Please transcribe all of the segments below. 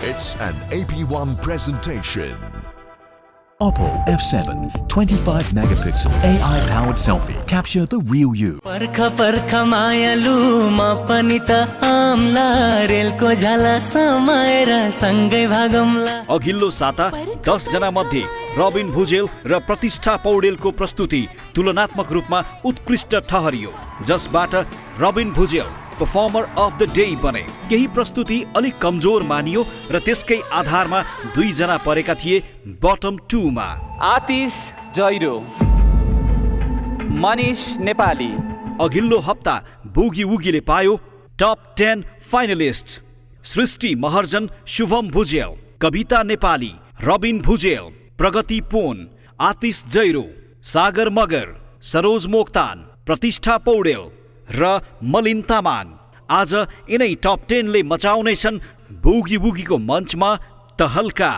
It's an AP1 presentation. Oppo F7 25 megapixel AI-powered selfie. Capture the real you. पर्ख पर्ख मायालु म पनि त आम्ला रेलको झाला समाएर सँगै भागौँला। अघिल्लो साता 10 जना मध्ये रबिन भुजेल र प्रतिष्ठा पौडेलको प्रस्तुति तुलनात्मक रूपमा उत्कृष्ट ठहरियो, जसबाट Rabin Bhujel performer of the day बने। केही प्रस्तुति अलिक कमजोर मानियो र त्यसकै आधारमा 2 जना परेका थिए बटम 2 मा। आतिश जैरो, मनिष नेपाली। अघिल्लो हप्ता बुगी वुगीले पायो टप 10 फाइनलिस्ट। सृष्टि महर्जन, शुभम भुजेल, कविता नेपाली, रबिन भुजेल, प्रगति पोन, आतिश जैरो, सागर मगर, सरोज मोक्तान, प्रतिष्ठा पौडेल र मलिन तामाङ। आज यिनै टप 10 ले मचाउनेछन् बुगी वुगीको मञ्चमा तहल्का।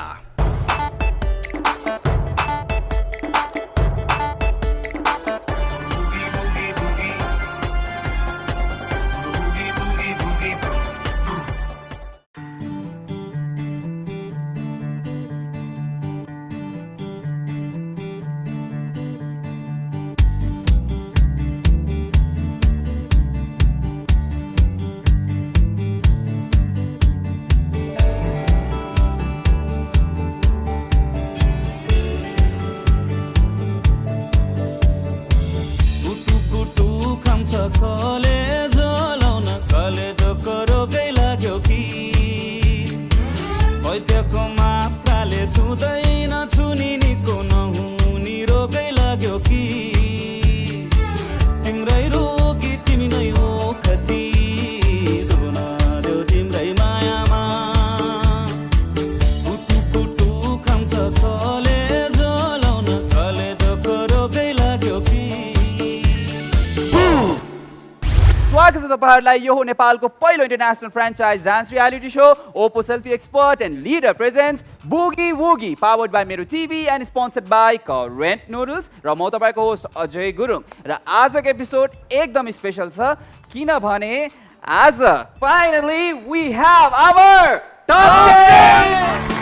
स्वागत छ तपाईहरुलाई। यो हो नेपालको पहिलो international franchise dance reality show Oppo selfie expert and leader presents Boogie Woogie, powered by Mero TV and sponsored by Current noodles र म तपाईको होस्ट अजय गुरुङ। र आजको एपिसोड एकदम स्पेशल छ, किनभने आज finally we have our top 10।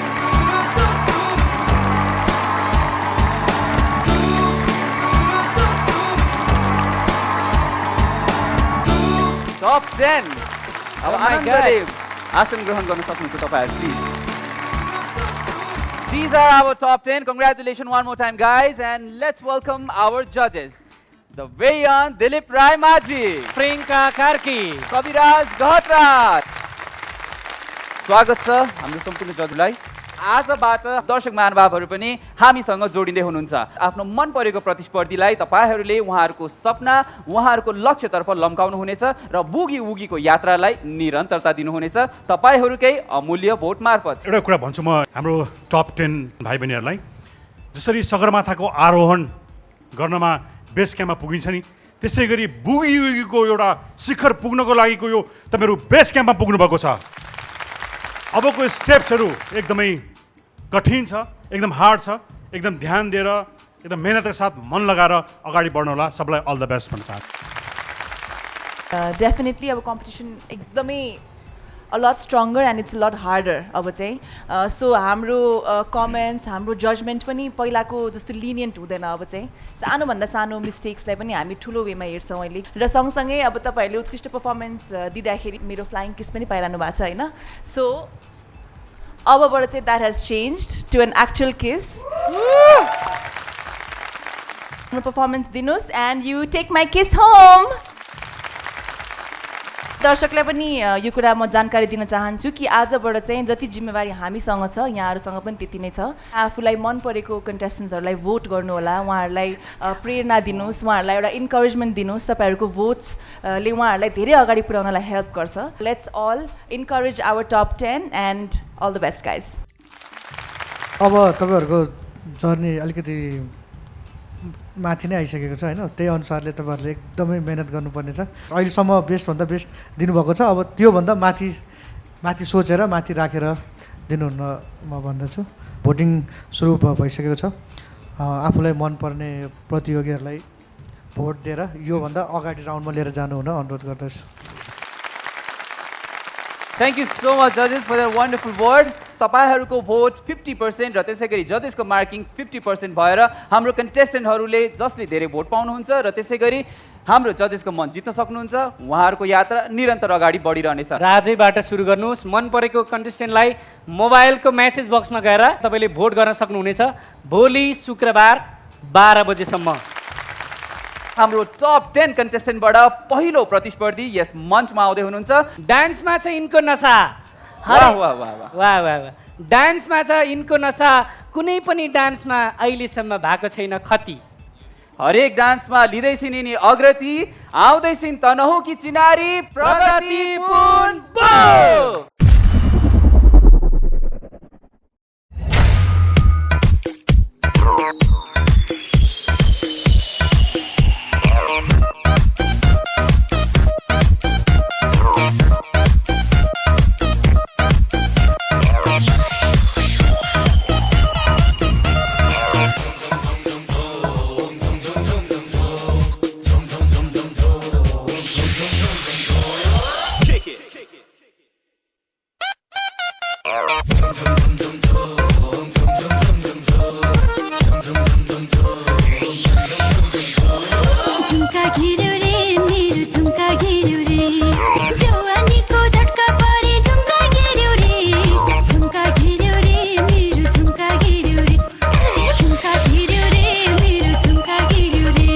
Top 10 अब आनन्दले आसन ग्रहण गर्न सक्नुहुन्छ तपाईहरु, please. These are our top 10. Congratulations one more time, guys, and let's welcome our judges. The very young Dilip Rai Maji, Priyanka Karki, Kaviraj Gahatraj. स्वागत छ हाम्रो सम्पूर्ण जजलाई। आजबाट दर्शक महानुभावहरू पनि हामीसँग जोडिँदै हुनुहुन्छ। आफ्नो मन परेको प्रतिस्पर्धीलाई तपाईहरूले उहाँहरूको सपना, उहाँहरूको लक्ष्यतर्फ लम्काउनु हुनेछ र बुगी वुगीको यात्रालाई निरन्तरता दिनुहुनेछ तपाईहरूकै अमूल्य भोट मार्फत। एउटा कुरा भन्छु म हाम्रो टप 10 भाइ बहिनीहरूलाई, जसरी सगरमाथाको आरोहण गर्नमा बेस क्याम्पमा पुगिन्छ नि, त्यसै गरी बुगी वुगीको एउटा शिखर पुग्नको लागिको यो तपाईँहरू बेस क्याम्पमा पुग्नु भएको छ। अबको स्टेप्सहरू एकदमै कठिन छ, एकदम हार्ड छ, एकदम ध्यान दिएर एकदम मेहनतका साथ मन लगाएर अगाडि बढ्नु होला। सबलाई अल द बेस्ट भन्न चाहन्छु। डेफिनेटली अब कम्पिटिसन एकदमै a lot stronger and it's a lot harder अब चाहिँ। सो हाम्रो कमेन्ट्स, हाम्रो जजमेन्ट पनि पहिलाको जस्तो लिनियन्ट हुँदैन। अब चाहिँ सानोभन्दा सानो मिस्टेक्सलाई पनि हामी ठुलो वेमा हेर्छौँ अहिले। र सँगसँगै अब तपाईँहरूले उत्कृष्ट पर्फर्मेन्स दिँदाखेरि मेरो फ्लाइङ किस पनि पाइरहनु भएको छ होइन। सो अबबाट चाहिँ that has changed to an actual kiss. Performance दिनुहोस् and you take my kiss home. दर्शकलाई पनि यो कुरा म जानकारी दिन चाहन्छु कि आजबाट चाहिँ जति जिम्मेवारी हामीसँग छ यहाँहरूसँग पनि त्यति नै छ। आफूलाई मन परेको कन्टेस्टेन्ट्सहरूलाई भोट गर्नुहोला, उहाँहरूलाई प्रेरणा दिनुहोस्, उहाँहरूलाई एउटा इन्करेजमेन्ट दिनुहोस्। तपाईँहरूको भोट्सले उहाँहरूलाई धेरै अगाडि पुर्याउनलाई हेल्प गर्छ। Let's all encourage our top 10 and all the best guys. अब तपाईँहरूको जर्नी अलिकति माथि नै आइसकेको छ होइन, त्यही अनुसारले तपाईँहरूले एकदमै मेहनत गर्नुपर्ने छ। अहिलेसम्म बेस्टभन्दा बेस्ट दिनुभएको छ, अब त्योभन्दा माथि सोचेर माथि राखेर दिनुहुन्न म भन्दछु। भोटिङ सुरु भइसकेको छ। आफूलाई मनपर्ने प्रतियोगीहरूलाई भोट दिएर योभन्दा अगाडि राउन्डमा लिएर जानु हुन अनुरोध गर्दछु। Thank you so much, judges, for that wonderful word. तपाईहरूको भोट 50% र त्यसै गरी जजेसको मार्किङ 50% भएर हाम्रो कन्टेस्टेन्टहरूले जसले धेरै भोट पाउनुहुन्छ र त्यसै गरी हाम्रो जजेसको मन जित्न सक्नुहुन्छ उहाँहरूको यात्रा निरन्तर अगाडि बढिरहनेछ। राजैबाट सुरु गर्नुहोस्। मन परेको कन्टेस्टेन्टलाई मोबाइलको मेसेज बक्समा गएर तपाईँले भोट गर्न सक्नुहुनेछ भोलि शुक्रबार 12 बजेसम्म। हाम्रो टप 10 कन्टेस्टेन्टबाट पहिलो प्रतिस्पर्धी यस मञ्चमा आउँदै हुनुहुन्छ। डान्समा छ यिनको नसा। वाह वाह वाह वाह। वाह वाह वाह। डान्समा छ यिनको नसा। कुनै पनि डान्समा अहिलेसम्म भएको छैन खती। हरेक डान्समा लिँदैछिन् यिनी अग्रति, आउँदैछिन् तनहुकी चिनारी प्रगति पुन बो। झुमका घेर्यो रे मेरो झुमका घेर्यो रे जवानीको झट्का परे झुमका घेर्यो रे झुमका घेर्यो रे मेरो झुमका घेर्यो रे झुमका घेर्यो रे मेरो झुमका घेर्यो रे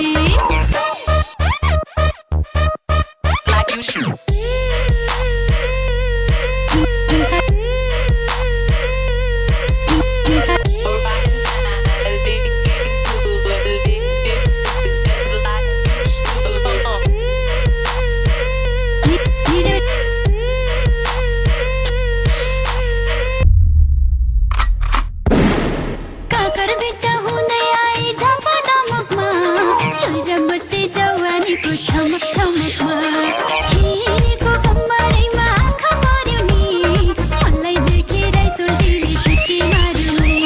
काकर बेटा हुँदै आए झापा नमकमा छोरा बसे जवानीको ठमक ठमकमा छिरेको कम्मरैमा आँखा पर्यो नि मलाई देखेर सोल्टीले छुट्टी मार्यो नि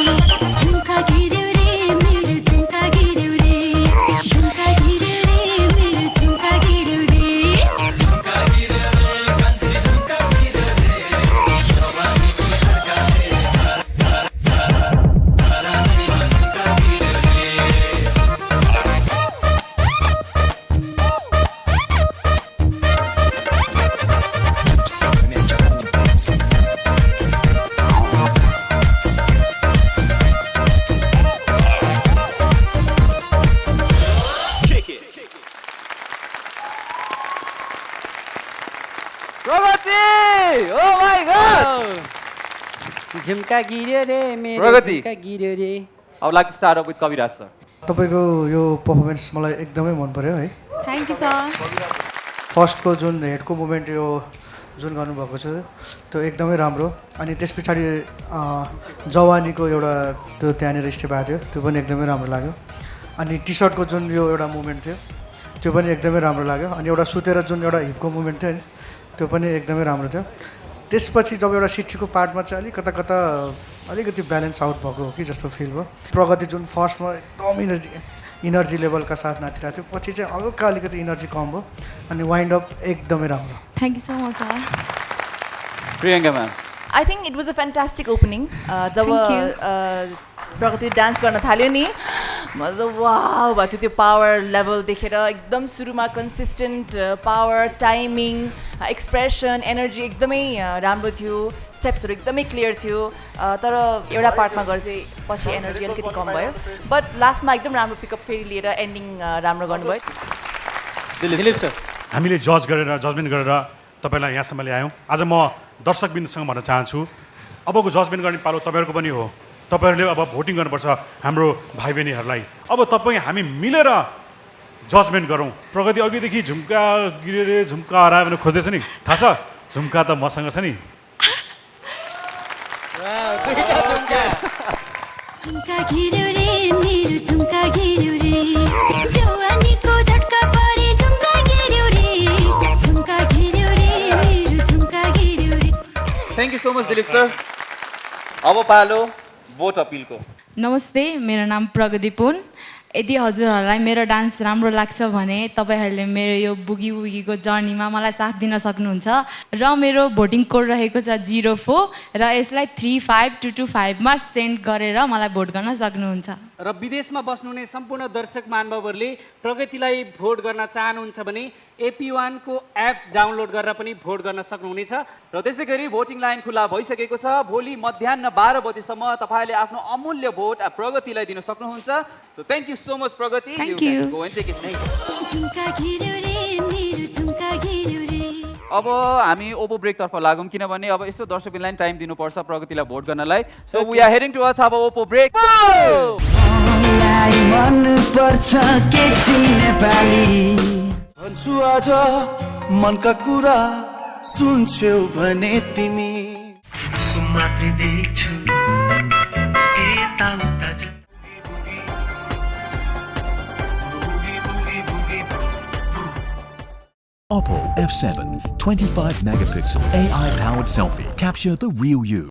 झुमका घेर्यो रे मेरो झुमका घेर्यो रे झुमका घेर्यो रे मेरो झुमका घेर्यो रे प्रगति! Oh my God! झुमका गिर्यो रे मेरो प्रगति। झुमका गिर्यो रे। I would like to start off with Kaviraj sir. तपाईँको यो पर्फर्मेन्स मलाई एकदमै मन पर्यो है। Thank you sir. फर्स्टको जुन हेडको मुभमेन्ट यो जुन गर्नुभएको छ त्यो एकदमै राम्रो। अनि त्यस पछाडि जवानीको एउटा त्यो त्यहाँनिर स्टेप आएको थियो त्यो पनि एकदमै राम्रो लाग्यो। अनि टी सर्टको जुन यो एउटा मुभमेन्ट थियो त्यो पनि एकदमै राम्रो लाग्यो। अनि एउटा सुतेर जुन एउटा हिपको मुभमेन्ट थियो नि त्यो पनि एकदमै राम्रो थियो। त्यसपछि जब एउटा सिटीको पार्टमा चाहिँ अलिकति ब्यालेन्स आउट भएको हो कि जस्तो फिल भयो। प्रगति जुन फर्स्टमा एकदम इनर्जी लेभलका साथ नाचिरहेको थियो पछि चाहिँ हल्का अलिकति इनर्जी कम भयो अनि वाइन्ड अप एकदमै राम्रो। Thank you so much sir. Priyanka ma'am. I think it was a fantastic opening. जब प्रगति डान्स गर्न थाल्यो नि मतलब वाउ भएको थियो। त्यो पावर लेभल देखेर एकदम सुरुमा consistent power timing expression energy एकदमै राम्रो थियो। स्टेप्सहरू एकदमै क्लियर थियो। तर एउटा पार्टमा गएर चाहिँ पछि एनर्जी अलिकति कम भयो बट लास्टमा एकदम राम्रो पिकअप फेरि लिएर एन्डिङ राम्रो गर्नुभयो। दिलीप सर हामीले जजमेन्ट गरेर तपाईँलाई यहाँसम्म ल्यायौँ। आज म दर्शकबिन्दुसँग भन्न चाहन्छु अबको जजमेन्ट गर्ने पालो तपाईँहरूको पनि हो। तपाईँहरूले अब भोटिङ गर्नुपर्छ हाम्रो भाइ बहिनीहरूलाई। अब हामी मिलेर जजमेन्ट गरौँ। प्रगति अघिदेखि झुम्का गिर्यो रे झुम्का हरायो भने खोज्दैछ नि थाहा छ। झुम्का त मसँग छ नि। झुमका घेर्यो रे मेरो झुमका घेर्यो रे जवानीको झट्का परे झुमका घेर्यो रे झुमका घेर्यो रे मेरो झुमका घेर्यो रे। Thank you so much Dilip sir. अब पालो भोट अपिलको। नमस्ते मेरो नाम प्रगति पुन यदि हजुरहरूलाई मेरो डान्स राम्रो लाग्छ भने तपाईँहरूले मेरो यो बुगी वुगीको जर्नीमा मलाई साथ दिन सक्नुहुन्छ र मेरो भोटिङ कोड रहेको छ 04 र यसलाई 35225 मा सेन्ड गरेर मलाई भोट गर्न सक्नुहुन्छ। र विदेशमा बस्नुहुने सम्पूर्ण दर्शक महानुभावहरूले प्रगतिलाई भोट गर्न चाहनुहुन्छ भने AP1 को एप्स डाउनलोड गरेर पनि भोट गर्न सक्नुहुनेछ। र त्यसै गरी भोटिङ लाइन खुला भइसकेको छ। भोलि मध्याह्न 12 बजेसम्म तपाईँले आफ्नो अमूल्य भोट प्रगतिलाई दिन सक्नुहुन्छ। So thank you so much प्रगति। Thank you. Go and take a seat. झुम्का घेर्यो रे मेरो झुम्का घेर्यो रे। अब हामी ओपो ब्रेकतर्फ लागौँ किनभने अब यसो दर्शकलाई टाइम दिनुपर्छ प्रगतिलाई भोट गर्नलाई। So we are heading towards अब ओपो ब्रेक। मलाई मन पर्छ केटी नेपाली भन्छु आज मनका कुरा सुन्छौ भने तिमी मात्र देख्छु यताउता Oppo F7 25 megapixel AI powered selfie. Capture the real you.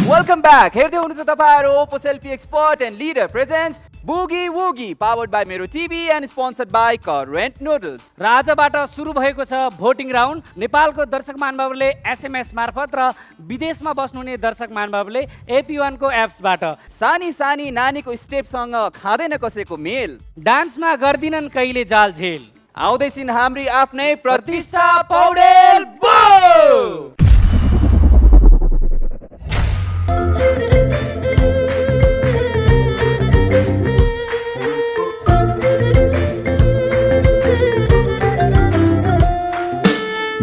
Welcome back. हेर्दै हुनुहुन्छ तपाईहरु Oppo selfie expert and leader presents Boogie Woogie powered by Mero TV and sponsored by Current noodles. र आजबाट सुरु भएको छ भोटिङ राउन्ड। नेपालको दर्शक महानुभावले SMS मार्फत र विदेशमा बस्नुहुने दर्शक महानुभावले AP1 को एप्सबाट सानी सानी नानीको स्टेपसँग खाँदैन कसैको मेल, डान्समा गर्दिनन् कहिले जाल झेल। आउँदैछिन् हाम्री आफ्नै प्रतिष्ठा पौडेल बो।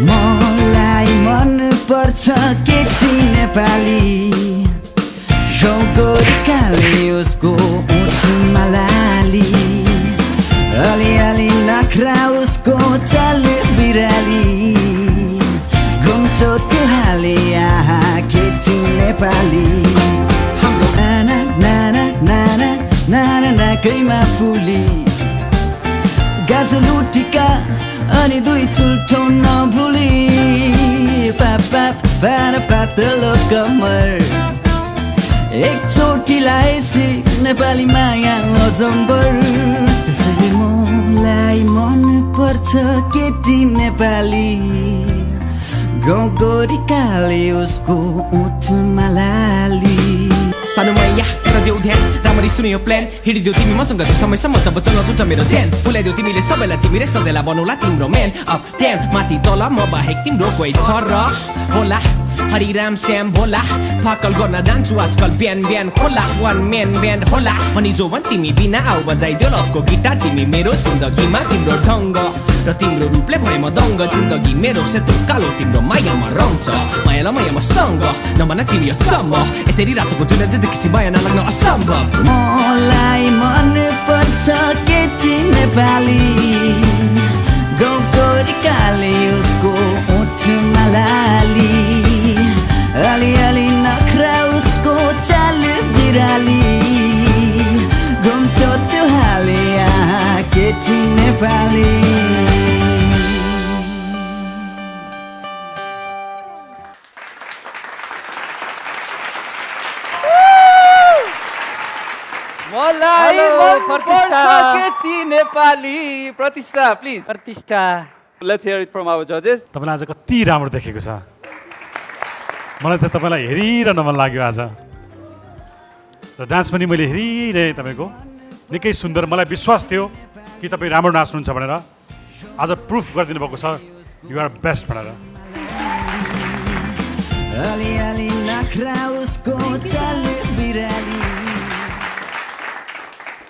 मलाई मन पर्छ केटी नेपाली गौगोरीकाले उसको ओठमा लाली अलिअलि नखरा उसको चाल बिराली घुम्छो तुहाले आहा केटी नेपाली हाम्रो नाना नाना नाना नाना नाकैमा फुली गाजल टिका अनि दुई चुल्ठो नभुली पापा पार पातलो कमर एकचोटिलाई नेपाली माया अजम्बर त्यसैले मलाई मन पर्छ केटी नेपाली गौगोरीकाले उसको ओठमा लाली सानोमा याद देऊ ध्यान राम्ररी सुन्यो प्लान हिँडिदेऊ तिमी मसँग त्यो समयसम्म जब चल्न छुट्छ मेरो ध्यान भुलाइदेऊ तिमीले सबैलाई तिमीले सधैँलाई बनाउला तिम्रो म्यान अप ड्यान माथि तल म बाहेक तिम्रो कोही छ र होला हरिराम श्याम भोला फाकल गर्न जान्छु आजकल बिहान बिहान खोला वान म्यान ब्यान्ड होला अनि जो भन् तिमी बिना आऊ बजाइदेऊ लभको गिटार तिमी मेरो जिन्दगीमा तिम्रो ढङ्ग र तिम्रो रूपले भए म दङ्ग जिन्दगी मेरो सेतो कालो तिम्रो मायामा रङ छ मायालाई माया मसँग नभन तिमी अचम्म यसरी रातोको जुन देखेपछि माया नलाग्न असम्भव मलाई मन पर्छ केटी नेपाली गौगोरीकाले उसको ओठमा लाली अलिअलि नखरा उसको चाल बिराली घुम्छो तुहाले आहा केटी नेपाली मलाई मन पर्छ केटी Nepali. Pratishtha please. Pratishtha let's hear it from our जजेस। तपाईँलाई आज कति राम्रो देखेको छ मलाई त तपाईँलाई हेरिरहन मन लाग्यो आज र डान्स पनि मैले हेरिरहेँ तपाईँको निकै सुन्दर मलाई विश्वास थियो कि तपाईँ राम्रो नाच्नुहुन्छ भनेर आज प्रुफ गरिदिनु भएको छ यु आर बेस्ट भनेर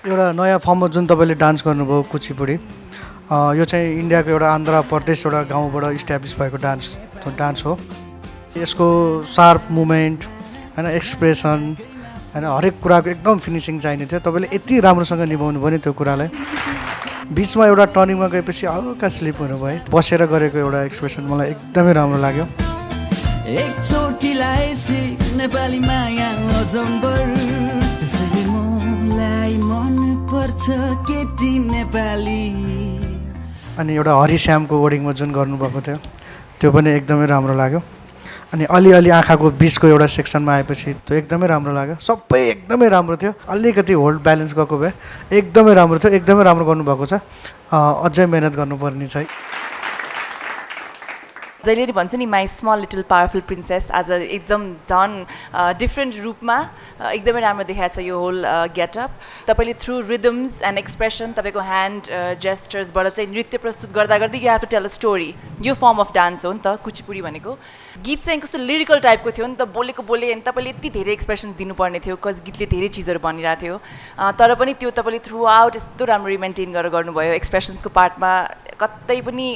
एउटा नयाँ फर्ममा जुन तपाईँले डान्स गर्नुभयो कुचिपुडी यो चाहिँ इन्डियाको एउटा आन्ध्र प्रदेश एउटा गाउँबाट इस्ट्याब्लिस भएको डान्स हो। यसको शार्प मुभमेन्ट होइन एक्सप्रेसन होइन हरेक कुराको एकदम फिनिसिङ चाहिने थियो। तपाईँले यति राम्रोसँग निभाउनु भयो नि त्यो कुरालाई। बिचमा एउटा टर्निङमा गएपछि हल्का स्लिप हुनुभयो बसेर गरेको एउटा एक्सप्रेसन मलाई एकदमै राम्रो लाग्यो। एकचोटिलाई नेपाली माया अजम्बर त्यसैले मलाई मन पर्छ केटी नेपाली। अनि एउटा हरिश्यामको वर्डिङमा जुन गर्नुभएको थियो त्यो पनि एकदमै राम्रो लाग्यो। अनि अलिअलि आँखाको बिचको एउटा सेक्सनमा आएपछि त्यो एकदमै राम्रो लाग्यो सबै एकदमै राम्रो थियो अलिकति होल्ड ब्यालेन्स गएको भए एकदमै राम्रो थियो एकदमै राम्रो गर्नुभएको छ अझै मेहनत गर्नुपर्ने छ है जहिले पनि भन्छु नि my small little powerful princess आज एकदम झन् डिफ्रेन्ट रूपमा एकदमै राम्रो देखाएको छ यो होल गेटअप तपाईँले थ्रु रिदम्स एन्ड एक्सप्रेसन तपाईँको ह्यान्ड जेस्चर्सबाट चाहिँ नृत्य प्रस्तुत गर्दा गर्दै you have to tell a story यो फर्म अफ डान्स हो नि त कुचिपुडी भनेको गीत चाहिँ कस्तो लिरिकल टाइपको थियो नि त बोलेको बोले अनि तपाईँले यति धेरै एक्सप्रेसन्स दिनुपर्ने थियो कज गीतले धेरै चिजहरू भनिरहेको थियो तर पनि त्यो तपाईँले थ्रु आउट यस्तो राम्ररी मेन्टेन गरेर गर्नुभयो एक्सप्रेसन्सको पार्टमा कतै पनि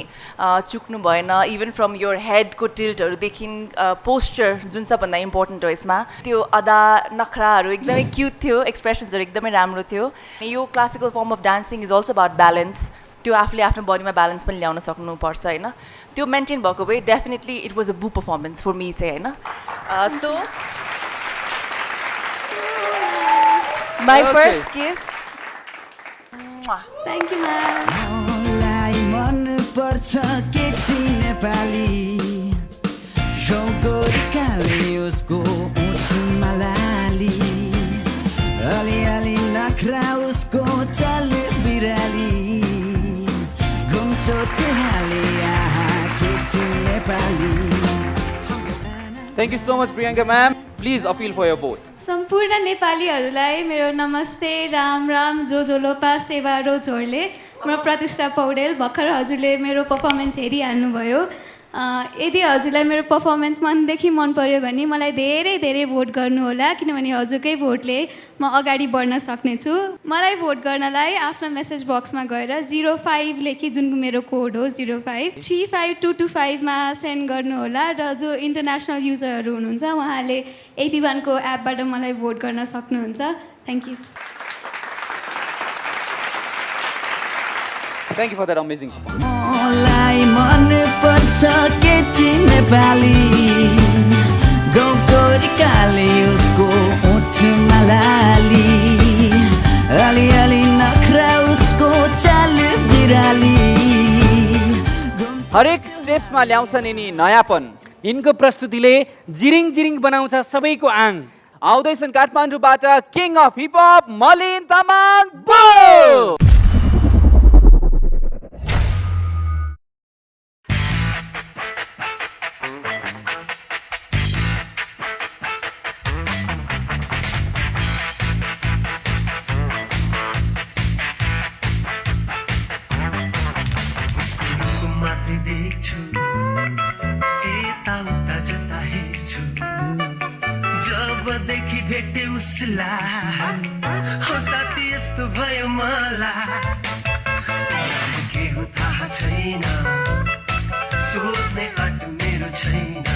चुक्नु भएन इभन फ्रम योर हेडको टिल्टहरूदेखि पोस्चर जुन सबभन्दा इम्पोर्टेन्ट हो यसमा त्यो अदा नखराहरू एकदमै क्युट थियो एक्सप्रेसन्सहरू एकदमै राम्रो थियो यो classical form of dancing is also about balance त्यो आफूले आफ्नो बडीमा ब्यालेन्स पनि ल्याउन सक्नुपर्छ होइन त्यो मेन्टेन भएको भए डेफिनेटली इट वाज अ बु पर्फर्मेन्स फर मी चाहिँ होइन so my first kiss thank you ma'am मन पर्छ केटी नेपाली गोरिकाले उसको ओठमा लाली अलिअलि नखरा उसको चाल बिराली घुम्छो तुहाले यहाँ केटी Nepali Thank you so much, Priyanka ma'am. Please appeal for your vote. सम्पूर्ण नेपालीहरूलाई मेरो नमस्ते राम राम जो लोपा सेवा रो झोरले म प्रतिष्ठा पौडेल भर्खर हजुरले मेरो पर्फर्मेन्स हेरिहाल्नुभयो यदि हजुरलाई मेरो पर्फर्मेन्स मनदेखि मन पर्यो भने मलाई धेरै धेरै भोट गर्नुहोला किनभने हजुरकै भोटले म अगाडि बढ्न सक्नेछु मलाई भोट गर्नलाई आफ्नो मेसेज बक्समा गएर 05 लेखी जुन मेरो कोड हो 05 35225 मा सेन्ड गर्नुहोला र जो इन्टरनेसनल युजरहरू हुनुहुन्छ उहाँले AP1 को एपबाट मलाई भोट गर्न सक्नुहुन्छ thank you Thank you for that amazing performance. मलाई मन पर्छ केटी नेपाली गोरिकाले उसको ओठमा लाली अलिअलि नखरा उसको चाल बिराली हरेक स्टेप्समा ल्याउँछन् यिनी नयाँपन यिनको प्रस्तुतिले जिरिङ जिरिङ बनाउँछ सबैको आङ आउँदैछन् काठमाडौँबाट किङ अफ हिपहप मलिन तामाङ बो देख्छु यताउता जता हेर्छु जबदेखि भेटे उसलाई हो साथी यस्तो भयो मलाई के हो थाहा छैन सोध्ने बाटो मेरो छैन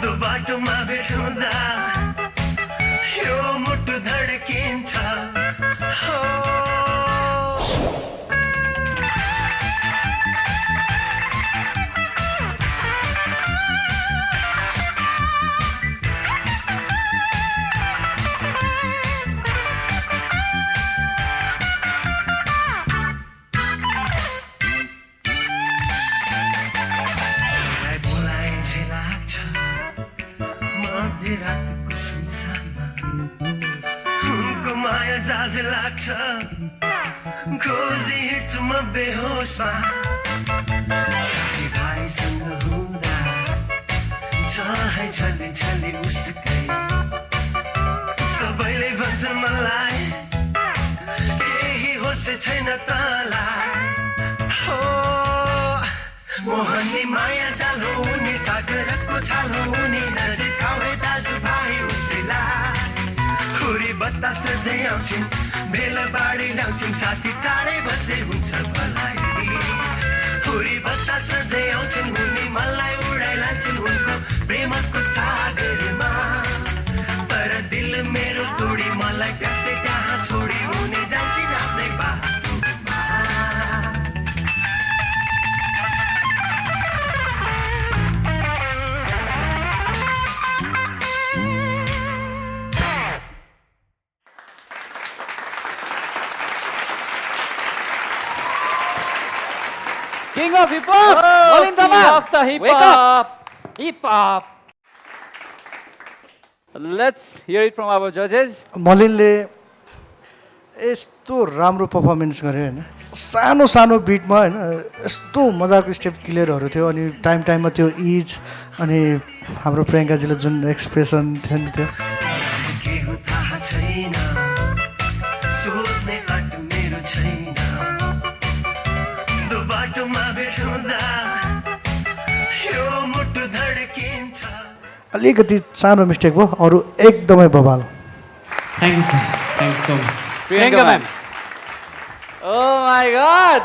दो बाटोमा भेट हुँदा यो मुटु धड्किन्छ हो रातको सुनसानमा उनको माया जाज लाग्छ खोजी हिँड्छु म बेहोसमा साथीभाइसँग हुँदा चाहे छले छले उसकै सबैले भन्छ मलाई यही होस छैन तँलाई हो मोहनी माया जाल हो उनी सागरको छाल हो उनी नजिसाउने दाजुभाइ उसैलाई हुरी बतास झै आउँछिन् भेला बाढी ल्याउँछिन् साथी टाढै बसे हुन्छ भलाइ हुरी बतास झै आउँछिन् उनी मलाई उडाइ लान्छन् उनको प्रेमको सागरमा तर दिल मेरो तोडी मलाई प्यासे त्यहाँ छोडी उनी जान्छन् आफ्नै बाटोमा King of Hip Hop, Malin Tamang. King of the Hip Hop. Let's hear it from our judges. मलिनले यस्तो राम्रो पर्फर्मेन्स गरे होइन सानो सानो बिटमा होइन यस्तो मजाको स्टेप क्लियरहरू थियो अनि टाइममा त्यो इज अनि हाम्रो प्रियङ्काजीले जुन एक्सप्रेसन थियो नि त्यो केहु थाहा छैन सोध्ने बाटो मेरो छैन दो बाटोमा भेट हुँदा यो मुटु धड्किन्छ अलिकति सानो मिस्टेक भयो अरू एकदमै बवाल thank you sir thank you so much Priyanka ma'am. Oh my God.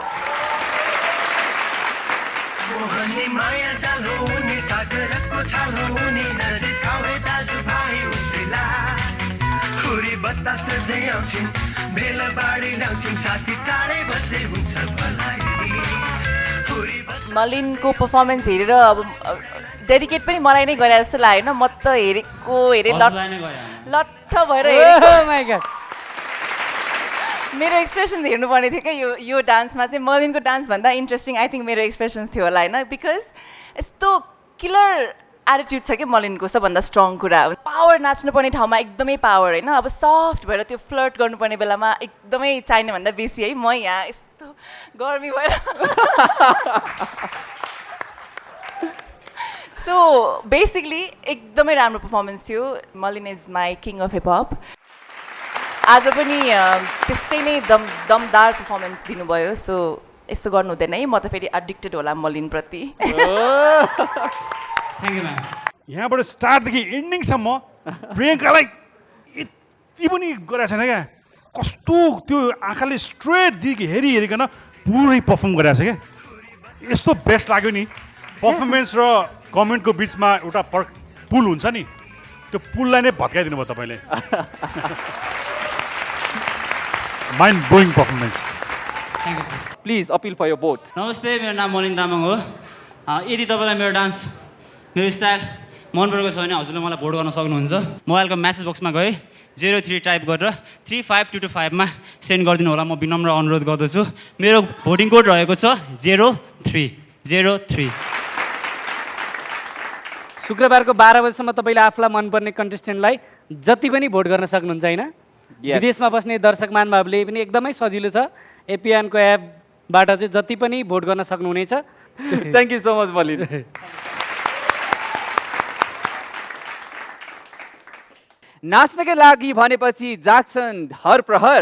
मोहनी माया जालो उनी सागरको छालो उनी नरिसाए दाजुभाइ उसैला खुरी बतास झै आउँछिन् बेला बाढी ल्याउँछिन् साथी टाढै बसे हुन्छ भलाइ मलिनको पर्फर्मेन्स हेरेर अब डेडिकेट पनि मलाई नै गरे जस्तो लाग्यो म त हेरेँ लट्ठ भएर हेरेँ मेरो एक्सप्रेसन्स हेर्नुपर्ने थियो क्या यो डान्समा चाहिँ मलिनको डान्स भन्दा इन्ट्रेस्टिङ आई थिङ्क मेरो एक्सप्रेसन्स थियो होला होइन बिकज यस्तो किलर एटिट्युड छ कि मलिनको सबभन्दा स्ट्रङ कुरा पावर नाच्नुपर्ने ठाउँमा एकदमै पावर होइन अब सफ्ट भएर त्यो फ्लर्ट गर्नुपर्ने बेलामा एकदमै चाहिने भन्दा बेसी है म यहाँ यस्तो गर्मी भएर सो बेसिकली एकदमै राम्रो पर्फर्मेन्स थियो मलिन is my king of hip hop आज पनि त्यस्तै नै दमदार पर्फर्मेन्स दिनुभयो सो यस्तो गर्नु हुँदैन है म त फेरि एडिक्टेड होला मलिनप्रति यहाँबाट स्टार्टदेखि एन्डिङसम्म प्रियङ्कालाई यति पनि गरेको छैन क्या कस्तो त्यो आँखाले स्ट्रेट दिएको हेरिकन पुरै पर्फर्म गरेको छ क्या यस्तो बेस्ट लाग्यो नि पर्फर्मेन्स र कमेन्टको बिचमा एउटा पुल हुन्छ नि त्यो पुललाई नै भत्काइदिनु भयो तपाईँले mind blowing performance thank you sir please appeal for your vote नमस्ते मेरो नाम मलिन तामाङ हो यदि तपाईँलाई मेरो डान्स मेरो स्टाइल मन परेको छ भने हजुरले मलाई भोट गर्न सक्नुहुन्छ मोबाइलको म्यासेज बक्समा गए 03 टाइप गरेर 35225 मा सेन्ड गरिदिनु होला म विनम्र अनुरोध गर्दछु मेरो भोटिङ कोड रहेको छ 0303 शुक्रबारको 12 बजेसम्म तपाईँले आफूलाई मनपर्ने कन्टेस्टेन्टलाई जति पनि भोट गर्न सक्नुहुन्छ होइन विदेशमा बस्ने दर्शक महानुभावले पनि एकदमै सजिलो छ एपिएनको एपबाट चाहिँ जति पनि भोट गर्न सक्नुहुनेछ थ्याङ्क यू सो मच मलिन नाच्नकै लागि भनेपछि जाक्सन हर प्रहर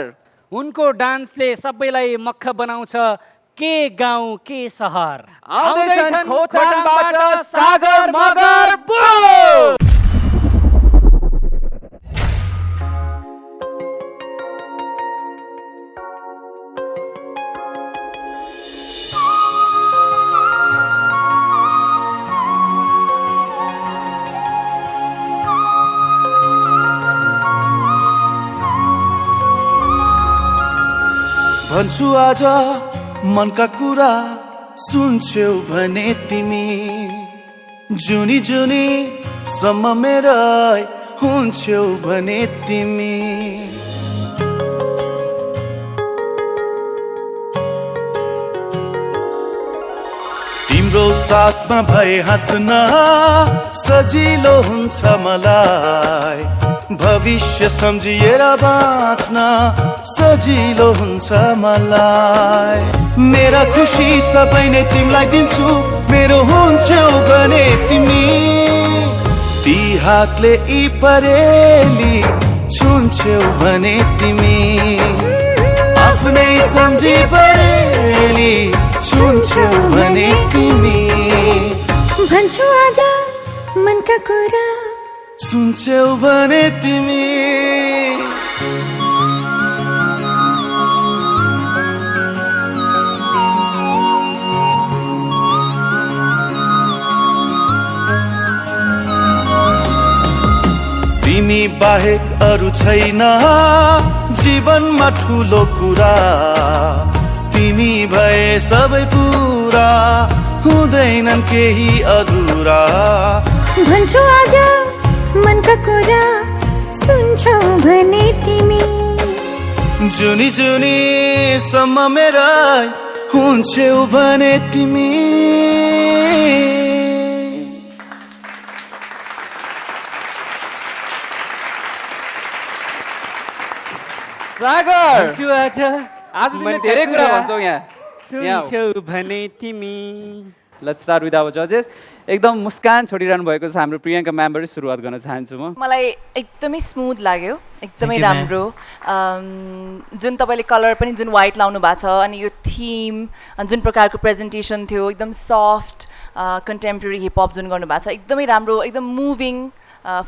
उनको डान्सले सबैलाई मक्ख बनाउँछ के गाउँ के सहर आउँदैछन् खोटाङबाट सागर मगर बोल भन्छु आज मनका कुरा सुन्छौ भने तिमी जुनी जुनी सम्म मेरा हुन्छौ भने तिमी तिम्रो साथमा भए हाँस्न सजिलो हुन्छ मलाई भविष्य सम्झिएर बाँच्न सजिलो हुन्छ मलाई मेरा खुसी सबै नै तिमीलाई दिन्छु मेरो हुन्छौ भने तिमी ती हातले यी परेली छुन्छौ भने तिमी आफ्नै सम्झी परेली छुन्छौ भने तिमी भन्छु आज मनका कुरा सुन्छौ भने तिमी तिमी बाहेक अरू छैन जीवनमा ठुलो कुरा तिमी भए सबै पुरा हुँदैनन् केही अधुरा भन्छु आज मनका कुरा सुन्छौ भने तिमी जुनी जुनी सम्म मेरा हुन्छौ भने तिमी सागर भन्छु आज आज तिमीले धेरै कुरा भन्छौ यहाँ सुन्छौ भने तिमी लेट्स स्टार्ट विथ आवर जजेस एकदम मुस्कान छोडिरहनु भएको छ हाम्रो प्रियङ्का म्यामबाट सुरुवात गर्न चाहन्छु म मलाई एकदमै स्मुथ लाग्यो एकदमै राम्रो जुन तपाईँले कलर पनि जुन वाइट लाउनु भएको छ अनि यो थिम जुन प्रकारको प्रेजेन्टेसन थियो एकदम सफ्ट कन्टेम्पोरेरी हिपहप जुन गर्नुभएको छ एकदमै राम्रो एकदम मुभिङ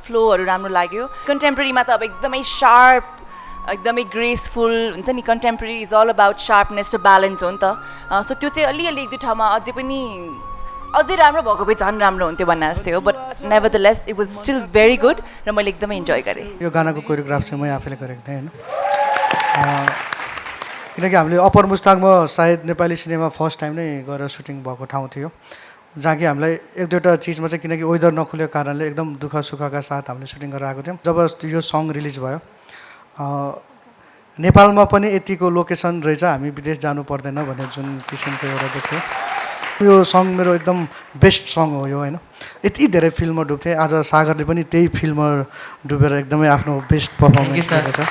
फ्लोहरू राम्रो लाग्यो कन्टेम्पोरेरीमा त अब एकदमै शार्प एकदमै ग्रेसफुल हुन्छ नि contemporary is all about sharpness र ब्यालेन्स हो नि त सो त्यो चाहिँ अलिअलि एक दुई ठाउँमा अझै राम्रो भएको भए झन् राम्रो हुन्थ्यो भन्ने जस्तै हो but never the lace it was still very good र मैले एकदमै इन्जोय गरेँ यो गानाको कोरियोग्राफ चाहिँ म आफैले गरेको थिएँ होइन किनकि हामीले अप्पर मुस्ताङमा सायद नेपाली सिनेमा फर्स्ट टाइम नै गएर सुटिङ भएको ठाउँ थियो जहाँ कि हामीलाई एक दुईवटा चिजमा चाहिँ किनकि वेदर नखुलेको कारणले एकदम दुःख सुखका साथ हामीले सुटिङ गरेर आएको थियौँ जब यो सङ रिलिज भयो नेपालमा पनि यतिको लोकेसन रहेछ हामी विदेश जानु पर्दैन भन्ने जुन किसिमको एउटा देख्थ्यो यो सङ मेरो एकदम बेस्ट सङ हो यो होइन यति धेरै फिल्ममा डुब्थेँ आज सागरले पनि त्यही फिल्ममा डुबेर एकदमै आफ्नो बेस्ट पर्फर्मेन्स गरेको छ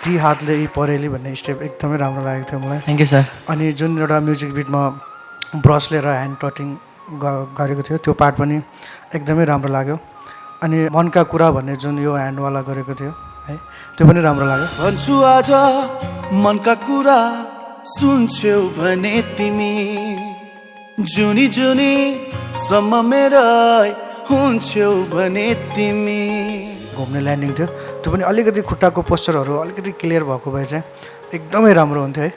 ती हातले यी परेली भन्ने स्टेप एकदमै राम्रो लागेको थियो मलाई थ्याङ्क यू सर अनि जुन एउटा म्युजिक बिटमा ब्रस लिएर ह्यान्ड टटिङ गरेको थियो त्यो पार्ट पनि एकदमै राम्रो लाग्यो अनि मनका कुरा भन्ने जुन यो ह्यान्डवाला गरेको थियो है त्यो पनि राम्रो लाग्यो भन्छु आज मनका कुरा सुन्छौ भने तिमी जुनी जुनी सम्म मेरो हुन्छौ भने तिमी घुम्ने ल्यान्डिङ थियो त्यो पनि अलिकति खुट्टाको पोस्चरहरू अलिकति क्लियर भएको भए चाहिँ एकदमै राम्रो हुन्थ्यो है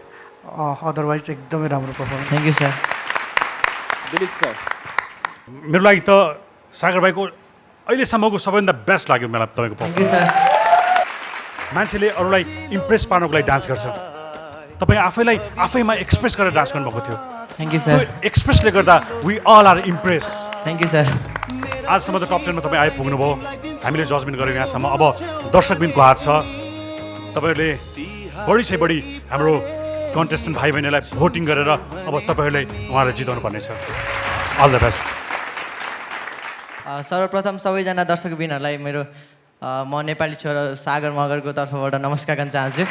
अदरवाइज एकदमै राम्रो performance thank you sir Dilip sir मेरो लागि त सागर भाइको अहिलेसम्मको सबैभन्दा बेस्ट लाग्यो मलाई तपाईँको पर्फर्मेन्स मान्छेले अरूलाई इम्प्रेस पार्नको लागि डान्स गर्छ तपाईँ आफैलाई आफैमा एक्सप्रेस गरेर डान्स गर्नुभएको थियो थ्याङ्क यू सर एक्सप्रेसले गर्दा we all are impress thank you sir आजसम्म त टप 10 मा तपाईँ आइपुग्नुभयो हामीले जजमेन्ट गऱ्यौँ यहाँसम्म अब दर्शकबिनको हात छ तपाईँहरूले बढी से बढी हाम्रो कन्टेस्टेन्ट भाइ बहिनीलाई भोटिङ गरेर अब तपाईँहरूले उहाँलाई जिताउनु पर्नेछ अल द बेस्ट सर्वप्रथम सबैजना दर्शकबिनहरूलाई मेरो म नेपाली छोरा सागर मगरको तर्फबाट नमस्कार गर्न चाहन्छु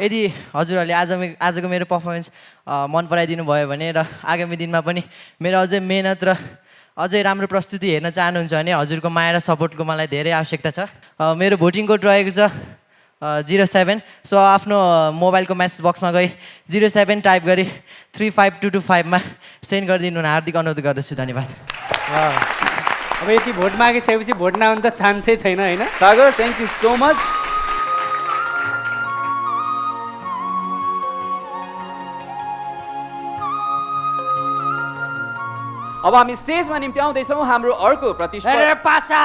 यदि हजुरहरूले आजको मेरो पर्फर्मेन्स मन पराइदिनु भयो भने र आगामी दिनमा पनि मेरो अझै मेहनत र अझै राम्रो प्रस्तुति हेर्न चाहनुहुन्छ भने हजुरको माया र सपोर्टको मलाई धेरै आवश्यकता छ मेरो भोटिङ कोड रहेको छ 07 सो आफ्नो मोबाइलको मेसेज बक्समा गई 07 टाइप गरी 35225 मा सेन्ड गरिदिनु हुन हार्दिक अनुरोध गर्दछु धन्यवाद अब यति भोट मागिसकेपछि भोट नआउनु त चान्सै छैन होइन सागर थ्याङ्क यू सो मच अब हामी स्टेजमा निम्ति आउँदैछौँ हाम्रो अर्को प्रतिस्पर्धा पासा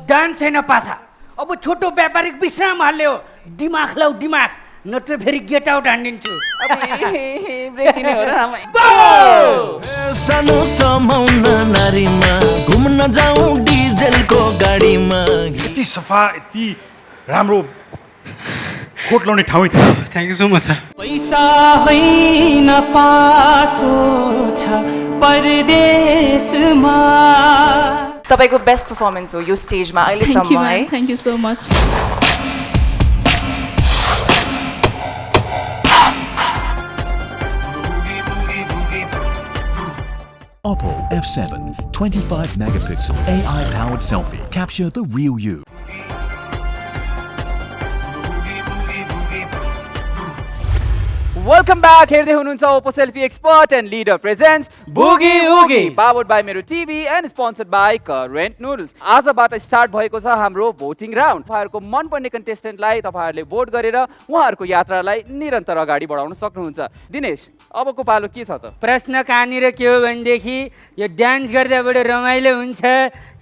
डान्स छैन पासा अब छोटो व्यापारिक विश्राम हाल्यो दिमाग लाउ दिमाग नत्र फेरि गेट आउट हानिदिन्छु सानो समाउन नारीमा घुम्न जाउँ डिजेलको गाडीमा यति सफा यति राम्रो कोट लाउने ठाउँ थियो thank you so much sir पैसा होइन पासो छ परदेशमा तपाईँको बेस्ट पर्फर्मेन्स हो यो स्टेजमा अहिलेसम्म है thank you so much Oppo F7 25 megapixel AI powered selfie. Capture the real you. Welcome back हेर्दै हुनुहुन्छ Oppo selfie expert and leader presents Boogie Woogie powered by Mero TV and sponsored by Current noodles आजबाट start भएको छ हाम्रो voting round तपाईँहरूको मनपर्ने कन्टेस्टेन्टलाई तपाईँहरूले vote गरेर उहाँहरूको यात्रालाई निरन्तर अगाडि बढाउन सक्नुहुन्छ दिनेश अबको पालो के छ त प्रश्न कहाँनिर के हो भनेदेखि यो डान्स गर्दा बडो रमाइलो हुन्छ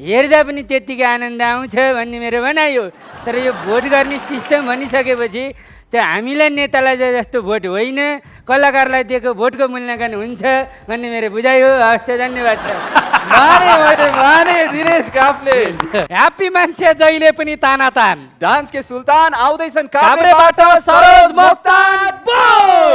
हेर्दा पनि त्यत्तिकै आनन्द आउँछ भन्ने मेरो भनाइ हो तर यो भोट गर्ने सिस्टम भनिसकेपछि त्यो हामीलाई नेतालाई जस्तो भोट होइन कलाकारलाई दिएको भोटको मूल्याङ्कन हुन्छ भन्ने मेरो बुझाइ हो हस् धन्यवाद दिनेश काफ्ले ह्याप्पी मान्छे जहिले पनि ताना तान डान्स के सुल्तान आउँदैछन् काभ्रेबाट Saroj Moktan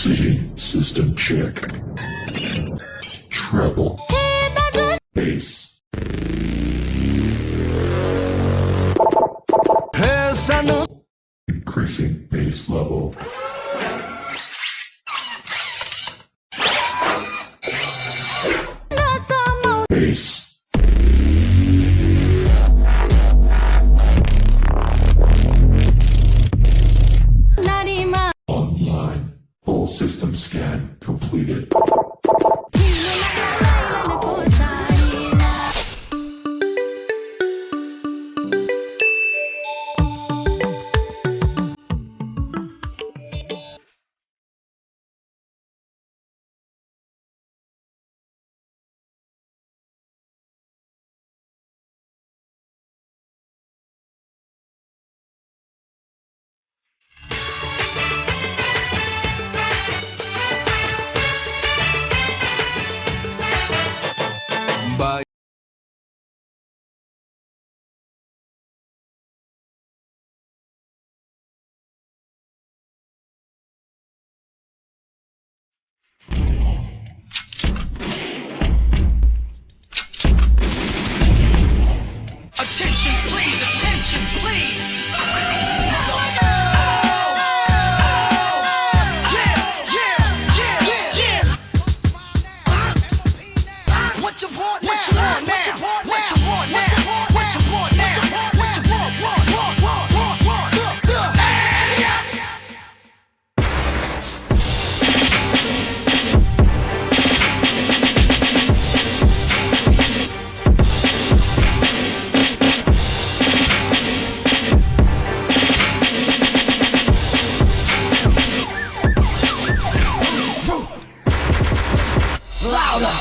Precision system check. Treble. Bass. Increasing bass level. Bass. Online. Full system scan completed. Attention please, attention please. What you want now? What you want now? What you want now? What you want now? What you want? Louder.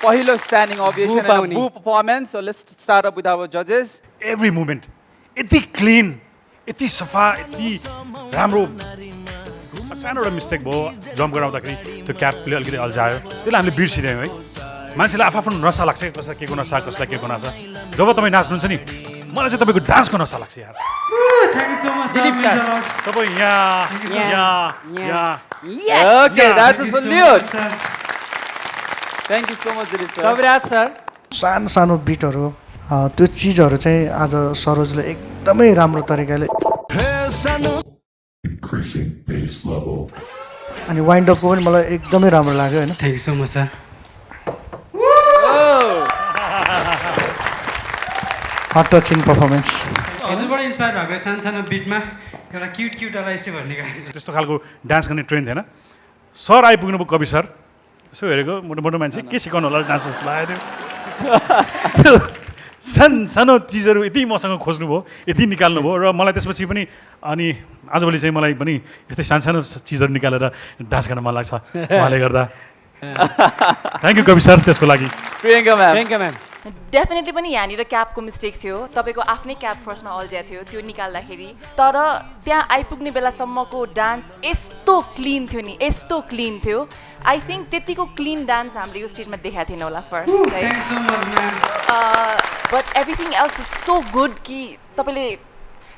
पहिलो standing ovation and a boo performance. So let's start up with our judges. Every movement यति clean, यति सफा, यति राम्रो. सानो एउटा mistake भयो jump गराउँदाखेरि त्यो क्यापले अलिकति अल्झायो, त्यसलाई हामीले बिर्सिदियौँ है. मान्छेलाई आफ्नो नसा लाग्छ, कसलाई के को नसा, कसलाई के को नसा. जब तपाईँ नाच्नुहुन्छ नि, मलाई चाहिँ तपाईँको डान्सको नसा लाग्छ यार. Thank you so much. तपाईँ यहाँ. Okay, that's a salute. Thank you so much, Dilip sir. Kavriaj sir. सानो सानो बिटहरू त्यो चिजहरू चाहिँ आज सरोजले एकदमै राम्रो तरिकाले Increasing bass level. अनि वाइन्ड अपको पनि मलाई एकदमै राम्रो लाग्यो हैन. Thank you so much sir. Heart touching performance. हजुरबाट इन्स्पायर भएको सानो बिटमा एउटा क्युट वाला यस्तै भन्ने गाई. त्यस्तो खालको डान्स गर्ने ट्रेन्ड थिएन. सर आइपुग्नु भयो कवि सर. यसो हेरेको मोटो मान्छे के सिकाउनु होला डान्स जस्तो लाग्यो त्यो. सानो चिजहरू यति मसँग खोज्नुभयो, यति निकाल्नुभयो र मलाई त्यसपछि पनि अनि आजभोलि चाहिँ मलाई पनि यस्तै सानो चिजहरू निकालेर डान्स गर्न मन लाग्छ उहाँले गर्दा. थ्याङ्क यू कवि सर त्यसको लागि. प्रियङ्का म्याम. डेफिनेटली पनि यहाँनिर क्यापको मिस्टेक थियो. तपाईँको आफ्नै क्याप फर्स्टमा अल्झिया थियो त्यो निकाल्दाखेरि. तर त्यहाँ आइपुग्ने बेलासम्मको डान्स यस्तो क्लिन थियो नि, यस्तो क्लिन थियो. आई थिङ्क त्यतिको क्लिन डान्स हामीले यो स्टेजमा देखाएको थिएन होला फर्स्ट है. But everything else is so good कि तपाईँले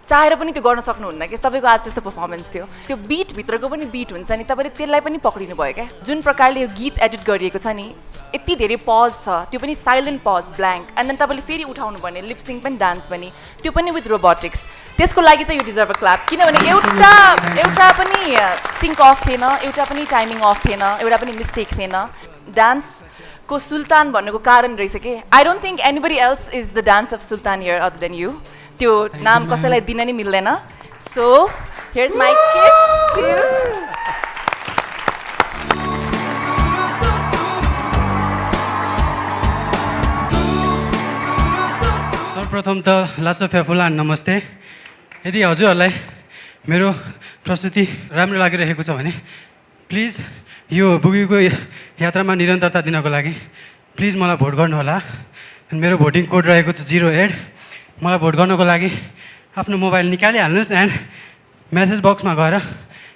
चाहेर पनि त्यो गर्न सक्नुहुन्न कि. तपाईँको आज त्यस्तो पर्फर्मेन्स थियो. त्यो बिटभित्रको पनि बिट हुन्छ नि, तपाईँले त्यसलाई पनि पक्रिनु भयो क्या. जुन प्रकारले यो गीत एडिट गरिएको छ नि, यति धेरै पज छ, त्यो पनि silent pause, blank. And then तपाईँले फेरि उठाउनु पर्ने लिपसिङ पनि डान्स पनि, त्यो पनि विथ रोबोटिक्स. त्यसको लागि त यो डिजर्भ अ क्ल्याप. किनभने एउटा पनि सिङ्क अफ थिएन, एउटा पनि टाइमिङ अफ थिएन, एउटा पनि मिस्टेक थिएन. डान्सको सुल्तान भन्नुको कारण रहेछ कि I don't think anybody else is the dance of sultan here other than you. त्यो नाम कसैलाई दिन नि मिल्दैन. So here's my kiss to you. सर्वप्रथम त लासो फ्याफुला नमस्ते. यदि हजुरहरूलाई मेरो प्रस्तुति राम्रो लागिरहेको छ भने प्लिज यो बुगीको यात्रामा निरन्तरता दिनको लागि प्लिज मलाई भोट गर्नुहोला. मेरो भोटिङ कोड रहेको छ 08. मलाई भोट गर्नको लागि आफ्नो मोबाइल निकालिहाल्नुहोस् एन्ड मेसेज बक्समा गएर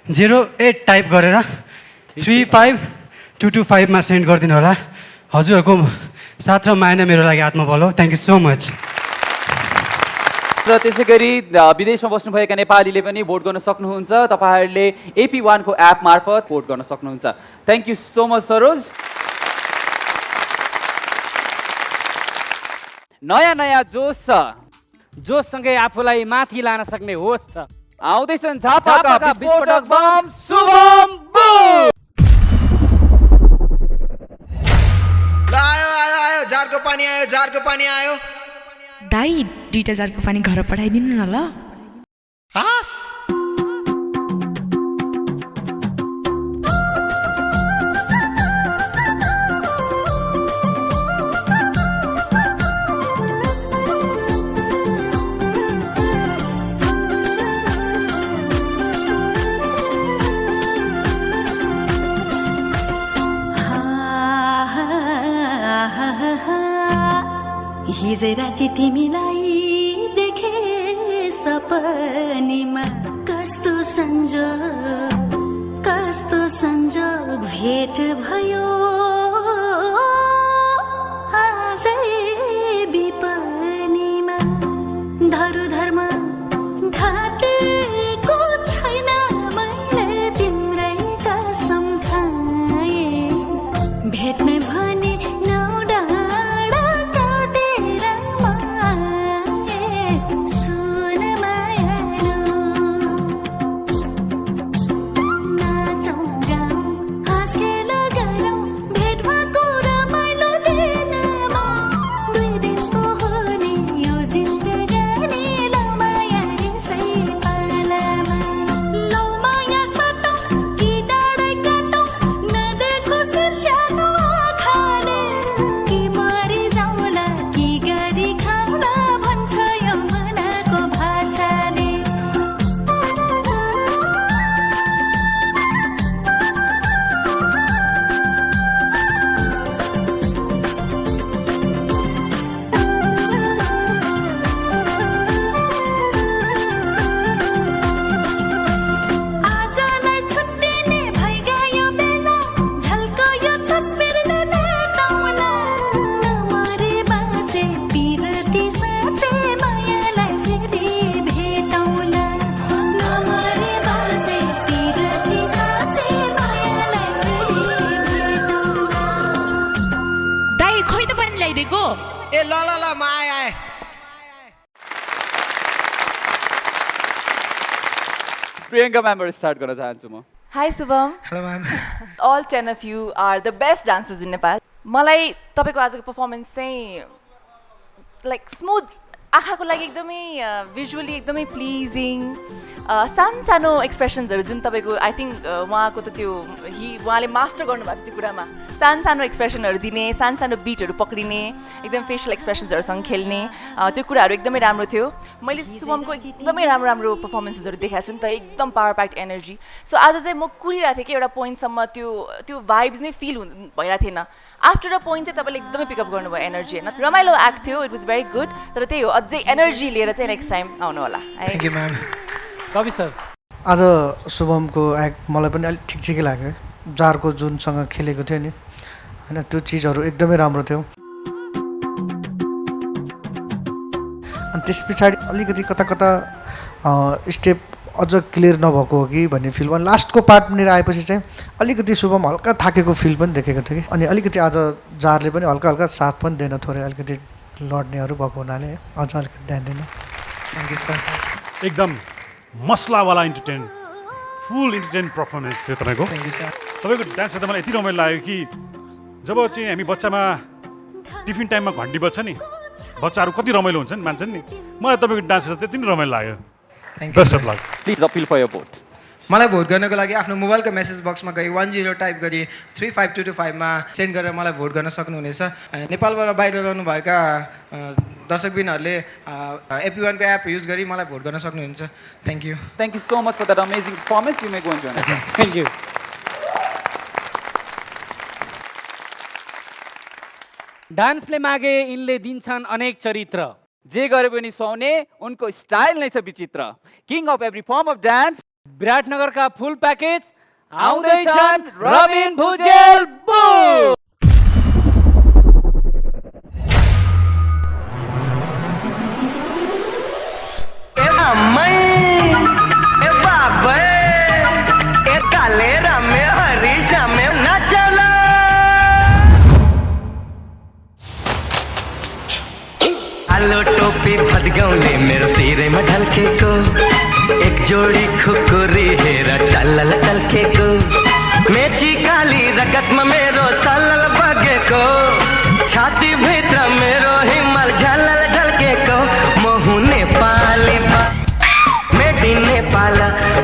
08 टाइप गरेर 35225 सेन्ड गरिदिनु होला। हजुरहरूको साथ र माया नै मेरो लागि आत्मबल हो। Thank you so much. र त्यसै गरी विदेशमा बस्नुभएका नेपालीले पनि भोट गर्न सक्नुहुन्छ। तपाईँहरूले AP1 को एप मार्फत भोट गर्न सक्नुहुन्छ। Thank you so much Saroj. नयाँ नयाँ जोस छ, जोससँगै आफूलाई माथि लान सक्ने होस छ। आउँदैछन् झापाका विस्फोटक बम शुभम बुक। ल आयो आयो आयो, जारको पानी आयो, जारको पानी आयो। दाई 2टा जारको पानी घर पठाइदिनु न ल। हस् हिजै राति तिमीलाई देखे सपनीमा, कस्तो संजोग भेट भयो आजै विपनीमा। धर्म घाटेको छैन, मैले तिम्रै कसम खाए, भेट्ने भने ए ल ल ल म आएँ। प्रियङ्का म्यामबाट स्टार्ट गर्न चाहन्छु म। High Shubham. Hello ma'am. All 10 of you are the best dancers in Nepal. मलाई तपाईँको आजको पर्फर्मेन्स चाहिँ लाइक स्मुथ, आँखाको लागि एकदमै भिजुअली एकदमै प्लिजिङ, सानो सानो एक्सप्रेसन्सहरू जुन तपाईँको आई थिङ्क उहाँको त त्यो उहाँले मास्टर गर्नुभएको छ त्यो कुरामा। सानो सानो एक्सप्रेसनहरू दिने, सानो सानो बिटहरू पक्रिने, एकदम फेसियल एक्सप्रेसन्सहरूसँग खेल्ने, त्यो कुराहरू एकदमै राम्रो थियो। मैले शुभमको एकदमै राम्रो राम्रो पर्फर्मेन्सेसहरू देखाएको छु नि त, एकदम पावर प्याक्ड एनर्जी। सो आज चाहिँ म कुरिरहेको थिएँ कि एउटा पोइन्टसम्म त्यो भाइब्स नै फिल भइरहेको थिएन। आफ्टर अ पोइन्ट चाहिँ तपाईँले एकदमै पिकअप गर्नुभयो एनर्जी, होइन? रमाइलो एक्ट थियो, इट वाज भेरी गुड। तर त्यही हो, अझै एनर्जी लिएर चाहिँ नेक्स्ट टाइम आउनु होला। Thank you ma'am. कवि सर, आज शुभमको एक्ट मलाई पनि अलिक ठिकै लाग्यो। जारको जुनसँग खेलेको थियो नि, होइन, त्यो चिजहरू एकदमै राम्रो थियो। अनि त्यस पछाडि अलिकति कता कता स्टेप अझ क्लियर नभएको हो कि भन्ने फिल भयो। लास्टको पार्टनिर आएपछि चाहिँ अलिकति शुभम हल्का थाकेको फिल पनि देखेको थियो कि। अनि अलिकति आज जारले पनि हल्का हल्का साथ पनि दिएन, थोरै अलिकति लड्नेहरू भएको हुनाले अझ अलिकति ध्यान दिनु। Thank you sir. एकदम मसलावाला इन्टरटेन, फुल इन्टरटेन पर्फर्मेन्स थियो तपाईँको। Thank you sir. तपाईँको डान्स त मलाई यति रमाइलो लाग्यो कि जब चाहिँ हामी बच्चामा टिफिन टाइममा घन्टी बज्छ नि, बच्चाहरू कति रमाइलो हुन्छन् मान्छन् नि, मलाई तपाईँको डान्स त त्यति नै रमाइलो लाग्यो। Best of luck. Please appeal for your vote. मलाई भोट गर्नको लागि आफ्नो मोबाइलको मेसेज बक्समा गई 10 टाइप गरी 35225 सेन्ड गरेर मलाई भोट गर्न सक्नुहुनेछ। नेपालबाट बाहिर रहनुभएका दर्शकबिनहरूले AP1 को एप युज गरी मलाई भोट गर्न सक्नुहुन्छ। Thank you. Thank you so much for that amazing performance. You may go and join us. Thank you. डान्सले मागे यिनले दिन्छन् अनेक चरित्र, जे गरे पनि सुहाउने, उनको स्टाइल नै छ विचित्र। King of every form of dance, विराटनगरका फुल प्याकेज आउँदैछन् रबिन भुजेल बु कालो टोपी फदगौले मेरो सिरैमा ढल्केको एक जोडी खुकुरी हेर टल्लल टल्केको मेची काली रगतमा मेरो सलल बगेको छाती भित्र मेरो हिमाल झलल झल्केको महु नेपाली मेड इन नेपाल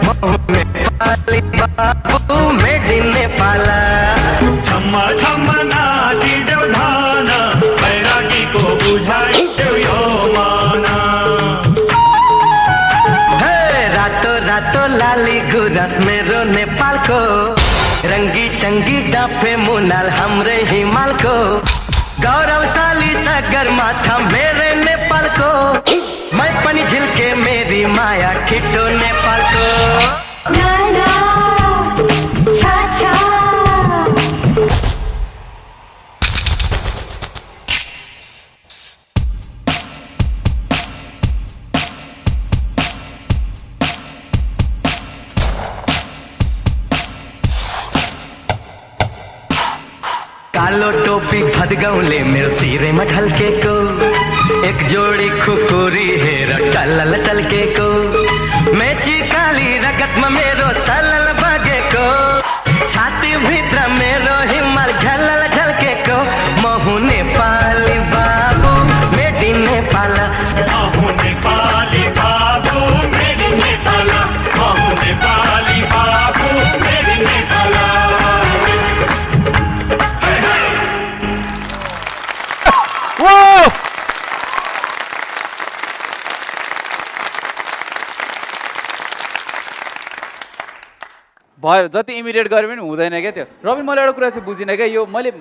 महु नेपाली बाबु मेड इन नेपाल छम्मा छम्मा नाची देऊ धान बैरागीको बुझाइ देऊ यो माना रातो रातो लाली गुराँस मेरो नेपालको रङ्गी चङ्गी डाँफे मुनाल हाम्रै हिमालको गौरवशाली सगरमाथा मेरै नेपालको मै पनि झिल्के मेरी माया ठिटो नेपालको कालो टोपी फदगौले मेरो सिरैमा ढल्केको एक जोडी खुकुरी हेर टल्लल टल्केको मेची काली रगतमा मेरो सलल बगेको छाती भित्र मेरो हिमाल झलल झल्केको महु नेपाली बाबु मेड इन नेपाल महु नेपाली बाबु मेड इन नेपाल महु नेपाली बाबु मेड इन नेपाल भयो जति इमिडिएट गरे पनि हुँदैन क्या त्यो रबिन मैले एउटा कुरा चाहिँ बुझिनँ क्या यो मैले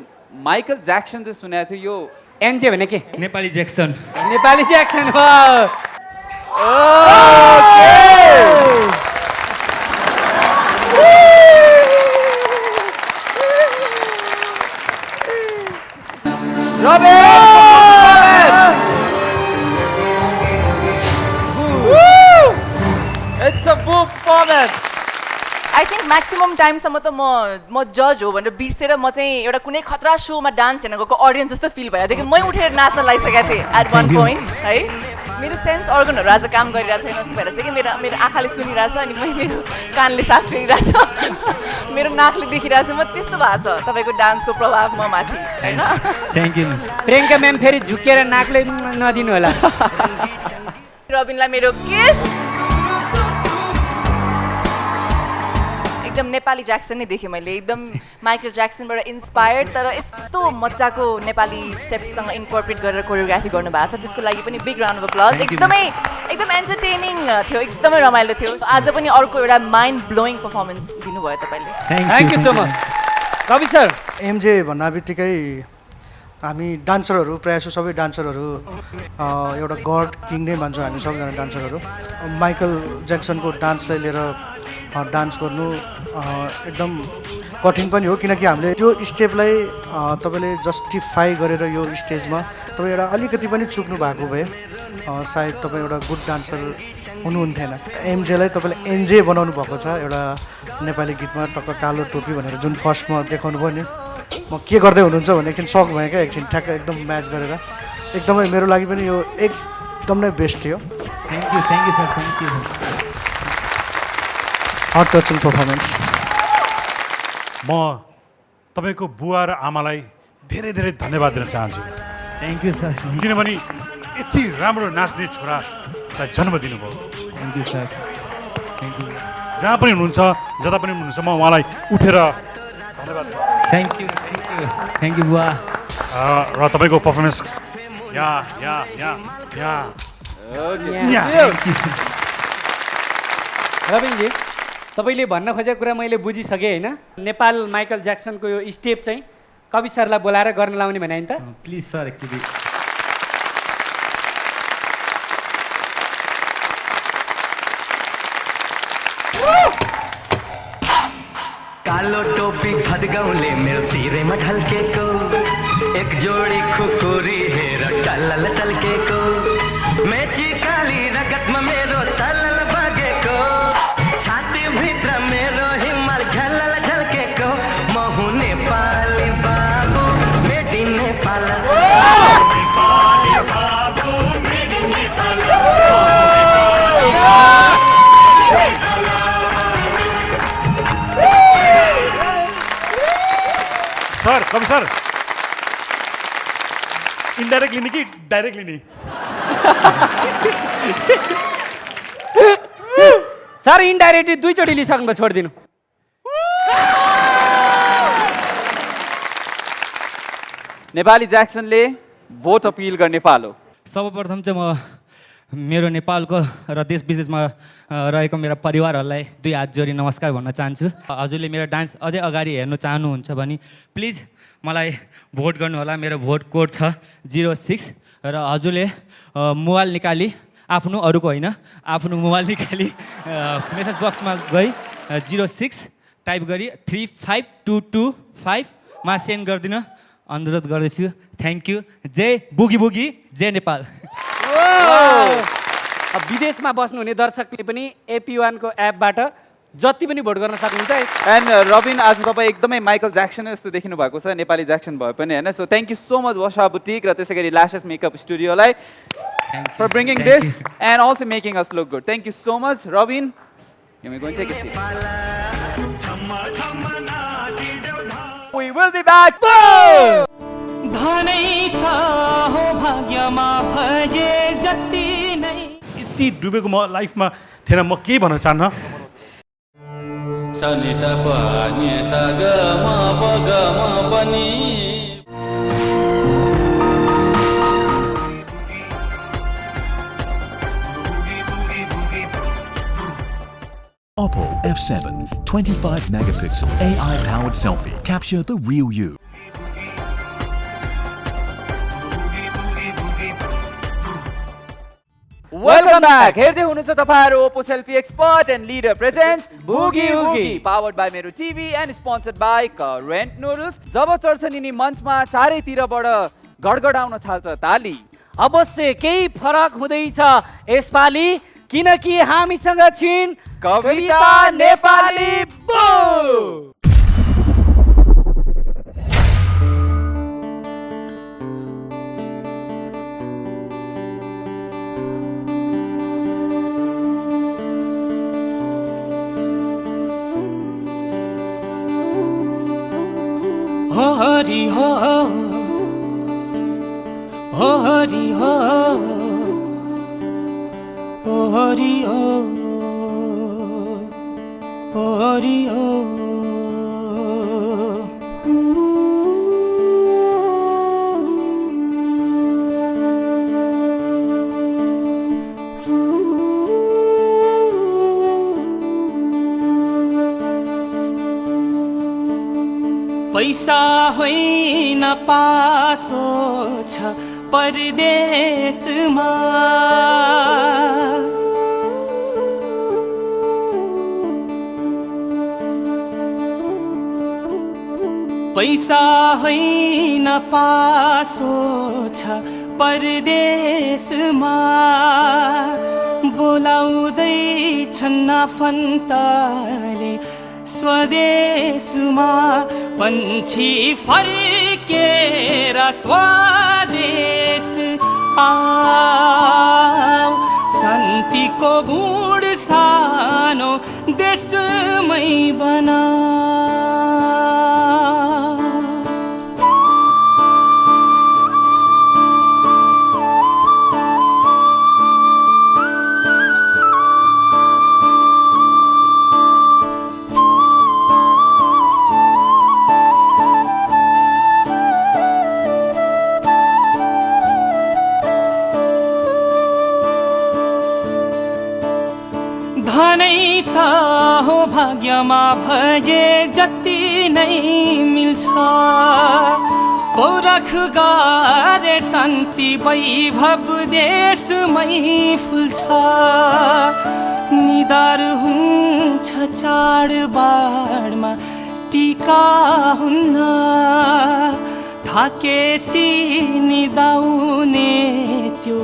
माइकल ज्याक्सन चाहिँ सुनेको थिएँ यो एनजे भने के Nepali Jackson Nepali Jackson It's a boo performance. I think maximum टाइमसम्म त म जज हो भनेर बिर्सेर म चाहिँ एउटा कुनै खतरा सोमा डान्स हेर्न गएको अडियन्स जस्तो फिल भइरहेको थियो कि मै उठेर नाच्न लागिसकेको थिएँ एट वान पोइन्ट है मेरो सेन्स अर्गनहरू आज काम गरिरहेको छैन जस्तो भएर चाहिँ कि मेरो आँखाले सुनिरहेछ अनि मेरो कानले सास फेरिरहेछ मेरो नाकले देखिरहेछ म त्यस्तो भएको छ तपाईँको डान्सको प्रभाव म माथि होइन थ्याङ्क यू प्रियङ्का म्याम फेरि झुकेर नाकले नदिनु होला रबिनलाई मेरो केस एकदम नेपाली ज्याक्सन नै देखेँ मैले एकदम माइकल ज्याक्सनबाट इन्सपायर्ड तर यस्तो मजाको नेपाली स्टेप्ससँग इन्कर्पोरेट गरेर कोरियोग्राफी गर्नुभएको छ त्यसको लागि पनि बिग राउन्ड अफ अप्लज एकदम एन्टरटेनिङ थियो एकदमै रमाइलो थियो आज पनि अर्को एउटा माइन्ड ब्लोइङ पर्फर्मेन्स दिनुभयो तपाईँले thank you so much Ravi sir MJ भन्ना बित्तिकै हामी डान्सरहरू प्रायः जसो सबै डान्सरहरू एउटा गड किङ नै मान्छौँ हामी सबैजना डान्सरहरू माइकल ज्याक्सनको डान्सलाई लिएर डान्स गर्नु एकदम कठिन पनि हो किनकि हामीले त्यो स्टेपलाई तपाईँले जस्टिफाई गरेर यो स्टेजमा तपाईँ एउटा अलिकति पनि चुक्नु भएको भए सायद तपाईँ एउटा गुड डान्सर हुनुहुन्थेन एमजेलाई तपाईँले एनजे बनाउनु भएको छ एउटा नेपाली गीतमा टक्क कालो टोपी भनेर जुन फर्स्टमा देखाउनु भयो नि म के गर्दै हुनुहुन्छ भने एकछिन सक भएँ क्या एकछिन ठ्याक्क एकदम म्याच गरेर एकदमै मेरो लागि पनि यो एकदम नै बेस्ट थियो thank you sir thank you heart touching performance म तपाईँको बुवा र आमालाई धेरै धेरै धन्यवाद दिन चाहन्छु थ्याङ्क यू सर किनभने यति राम्रो नाच्ने छोरालाई जन्म दिनुभयो thank you sir thank you जहाँ पनि हुनुहुन्छ जता पनि हुनुहुन्छ म उहाँलाई उठेर धन्यवाद थ्याङ्क यू बुवा र तपाईँको पर्फर्मेन्स रविनजी तपाईँले भन्न खोजेको कुरा मैले बुझिसकेँ होइन नेपाल माइकल ज्याक्सनको यो स्टेप चाहिँ कवि सरलाई बोलाएर गर्न लाउने भने नि त प्लिज सर एक्चुली कालो टोपी फदगाउँले मेरो सिरैमा ढल्केको एक जोडी खुकुरी हेर टल्लल टल्केको मेची काली रगतमा मेरो सलल बगेको छातीभित्र मेरो हिमाल झलल झल्केको म हुँ नेपाली बाबु मेड इन नेपाल सर कवि सर इनडाइरेक्ट लिने कि डाइरेक्ट लिने सर इन्डाइरेक्टली दुईचोटि लिइसक्नुभयो छोडिदिनु नेपाली ज्याक्सनले भोट अपिल गर्ने पालो सर्वप्रथम चाहिँ म मेरो नेपालको र देश विदेशमा रहेको मेरा परिवारहरूलाई दुई हात जोडी नमस्कार भन्न चाहन्छु हजुरले मेरो डान्स अझै अगाडि हेर्नु चाहनुहुन्छ भने प्लिज मलाई भोट गर्नुहोला मेरो भोट कोड छ 06 र हजुरले मोबाइल निकाली आफ्नो अरूको होइन आफ्नो मोबाइल निकाली मेसेज बक्समा गई 06 टाइप गरी 35225 मा सेन्ड गरिदिन अनुरोध गर्दैछु थ्याङ्क यू जय बुगी बुगी जय नेपाल विदेशमा बस्नुहुने दर्शकले पनि AP1 को एपबाट जति पनि भोट गर्न सक्नुहुन्छ एन्ड रबिन आज तपाईँ एकदमै माइकल ज्याक्सन जस्तो देखिनु भएको छ नेपाली ज्याक्सन भए पनि होइन so thank you so much Barsha boutique र त्यसै गरी ल्यासेस मेकअप स्टुडियोलाई for bringing this and also making us look good thank you so much Rabin We will be back. धनै त हो भाग्यमा भए जति नै यति डुबेको म लाइफमा थिएन म के भन्न चाहन्न सनि सपनि सग म बग म पनि Oppo F7 25 megapixel AI powered selfie. Capture the real you. Welcome back. हेर्दै हुनुहुन्छ तपाईहरु Oppo Selfie Expert and Leader presents Boogie Woogie, powered by Mero TV and sponsored by Current Noodles. जब चर्चनिनी मञ्चमा चारैतिरबाट गडगडाउन थाल्छ ताली अवश्य केही फरक हुँदैछ यसपालि किनकि हामीसँग छिन् कविता नेपाली बो हो हरि हो हो हरि हो हो हरि हो हो हरि हो पैसा होइन पासो छ परदेशमा पैसा होइन पासो छ परदेशमा बोलाउँदैछन् आफन्तले स्वदेशमा पंछी फर्केर स्वदेश आओ शान्तिको गुड सानो देशमै बना धनै त हो भाग्यमा भए जति नै मिल्छ पौरख गरे शान्ति वैभव देशमै फुल्छ निधार हुन्छ चाडबाडमा टिका हुन्न थाकेसी निदाउने त्यो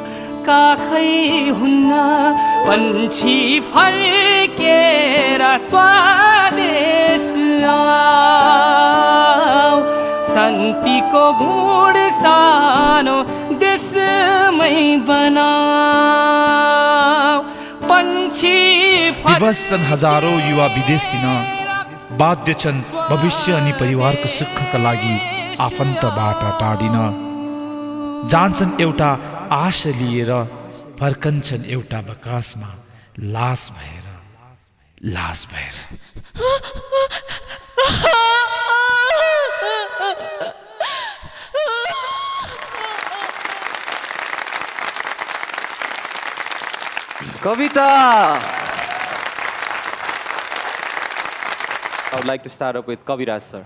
काखै हुन्न पन्छी फर्केर स्वदेश आऊ शान्तिको गुड सानो देशमै बनाऊ पन्छी विवश छन् हजारौँ युवा विदेशी बाध्य छन् भविष्य अनि परिवारको सुखका लागि आफन्तबाट टाढिन जान्छन् एउटा आशा लिएर फर्कन्छन् एउटा बकासमा लास भएर Kavita! I would like to start up with Kaviraj sir.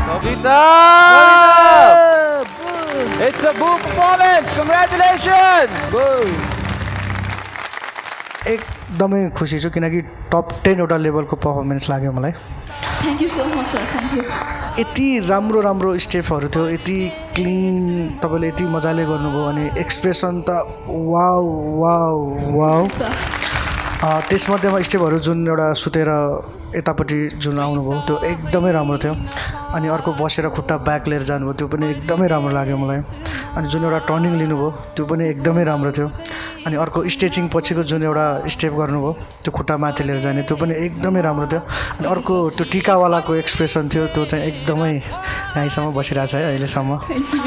Kavita! It's a boo performance! Congratulations! एकदमै खुसी छु किनकि टप 10 एउटा लेभलको पर्फर्मेन्स लाग्यो मलाई thank you so much sir thank you यति राम्रो स्टेपहरू थियो यति क्लिन तपाईँले यति मजाले गर्नुभयो अनि एक्सप्रेसन त वाउ वाउ वाउ त्यसमध्येमा स्टेपहरू जुन एउटा सुतेर यतापट्टि जुन आउनुभयो त्यो एकदमै राम्रो थियो अनि अर्को बसेर खुट्टा ब्याक लिएर जानुभयो त्यो पनि एकदमै राम्रो लाग्यो मलाई अनि जुन एउटा टर्निङ लिनुभयो त्यो पनि एकदमै राम्रो थियो अनि अर्को स्ट्रेचिङ पछिको जुन एउटा स्टेप गर्नुभयो त्यो खुट्टा माथि लिएर जाने त्यो पनि एकदमै राम्रो थियो अनि अर्को त्यो टिकावालाको एक्सप्रेसन थियो त्यो चाहिँ एकदमै यहीँसम्म बसिरहेको छ है अहिलेसम्म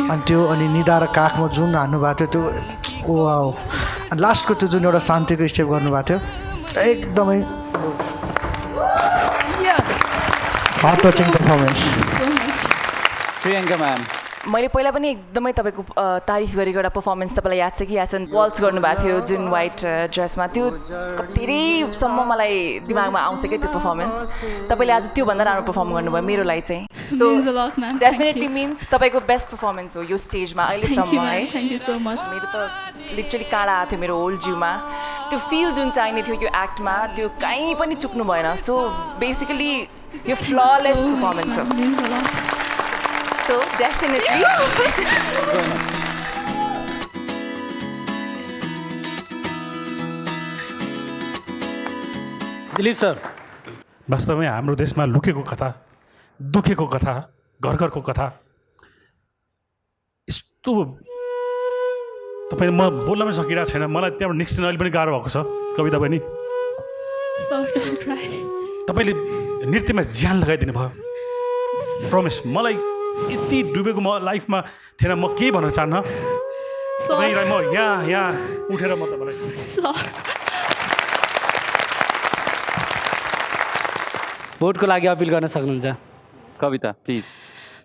अनि त्यो अनि निधार काखमा जुन हान्नुभएको थियो त्यो वाउ अनि लास्टको त्यो जुन एउटा शान्तिको स्टेप गर्नुभएको थियो एकदमै heart touching performance Priyanka ma'am मैले पहिला पनि एकदमै तपाईँको तारिफ गरेको एउटा पर्फर्मेन्स तपाईँलाई याद छ कि याद छ वाल्स गर्नुभएको थियो जुन वाइट ड्रेसमा त्यो धेरैसम्म मलाई दिमागमा आउँछ क्या त्यो पर्फर्मेन्स तपाईँले आज त्योभन्दा राम्रो पर्फर्म गर्नुभयो मेरो लागि चाहिँ सो डेफिनेटली मिन्स तपाईँको बेस्ट पर्फर्मेन्स हो यो स्टेजमा अहिलेसम्म है थ्याङ्क यू सो मच मेरो त लिटरली काँडा आएको थियो मेरो होल जिउमा त्यो फिल जुन चाहिने थियो यो एक्टमा त्यो कहीँ पनि चुक्नु भएन सो बेसिकली यो फ्ललेस पर्फर्मेन्स हो So definitely. दिलीप सर वास्तवमै हाम्रो देशमा लुकेको कथा दुखेको कथा घरको कथा यस्तो तपाईँ म बोल्न पनि सकिरहेको छैन मलाई त्यहाँबाट निस्किन अहिले पनि गाह्रो भएको छ कविता बहिनी तपाईँले नृत्यमा ज्यान लगाइदिनु भयो प्रमिस मलाई यति डुबेको म लाइफमा थिएन म केही भन्न चाहन्न तपाईँलाई म यहाँ उठेर म तपाईँलाई भोटको लागि अपिल गर्न सक्नुहुन्छ कविता प्लिज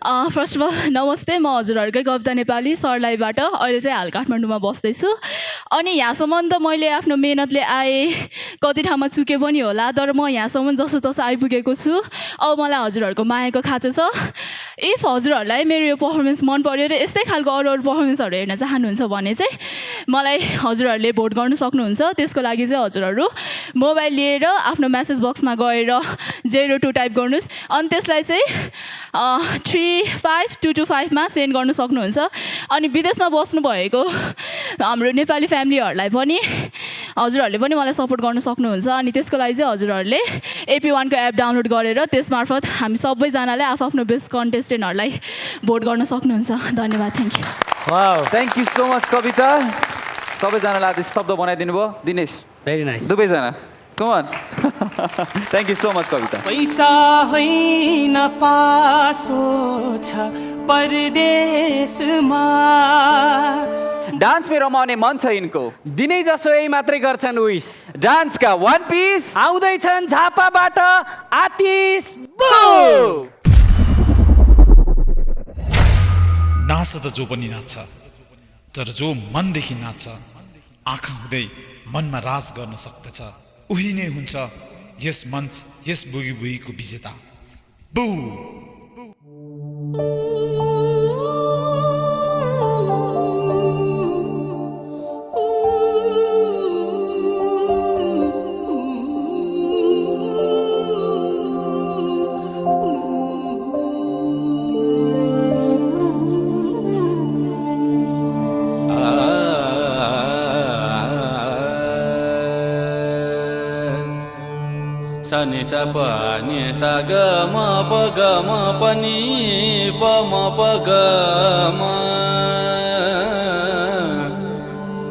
फर्स्ट अफ अल नमस्ते म हजुरहरूकै कविता नेपाली सर्लाहीबाट अहिले चाहिँ हाल काठमाडौँमा बस्दैछु अनि यहाँसम्म त मैले आफ्नो मेहनतले आएँ कति ठाउँमा चुके पनि होला तर म यहाँसम्म जसो तसो आइपुगेको छु अब मलाई हजुरहरूको मायाको खाँचो छ इफ हजुरहरूलाई मेरो यो पर्फर्मेन्स मन पऱ्यो र यस्तै खालको अरू पर्फर्मेन्सहरू हेर्न चाहनुहुन्छ भने चाहिँ मलाई हजुरहरूले भोट गर्नु सक्नुहुन्छ त्यसको लागि चाहिँ हजुरहरू मोबाइल लिएर आफ्नो मेसेज बक्समा गएर 02 टाइप गर्नुहोस् अनि त्यसलाई चाहिँ 35225 मा सेन्ड गर्न सक्नुहुन्छ अनि विदेशमा बस्नुभएको हाम्रो नेपाली फ्यामिलीहरूलाई पनि हजुरहरूले पनि मलाई सपोर्ट गर्न सक्नुहुन्छ अनि त्यसको लागि चाहिँ हजुरहरूले AP1 को एप डाउनलोड गरेर त्यसमार्फत हामी सबैजनाले आफ्नो बेस्ट कन्टेस्टेन्टहरूलाई भोट गर्न सक्नुहुन्छ धन्यवाद thank you wow thank you so much Kabita सबैजनालाई आज स्तब्ध बनाइदिनु भयो दिनेश भेरी नाइस दुवैजना come on thank you so much Kabita पैसा होइन पासो छ परदेशमा डान्समै रमाउने मन छ यिनको दिनै जसो यही मात्रै गर्छन् उइस डान्सका वान पिस आउँदैछन् झापाबाट आतिश नाच्छ त जो पनि नाच्छ तर जो मनदेखि नाच्छ आँखा हुँदै मनमा राज गर्न सक्दछ उही नै हुन्छ यस मञ्च यस बुगी बुगीको विजेता बु Sani sa pa ni sa ga ma pa ni pa ma pa ga ma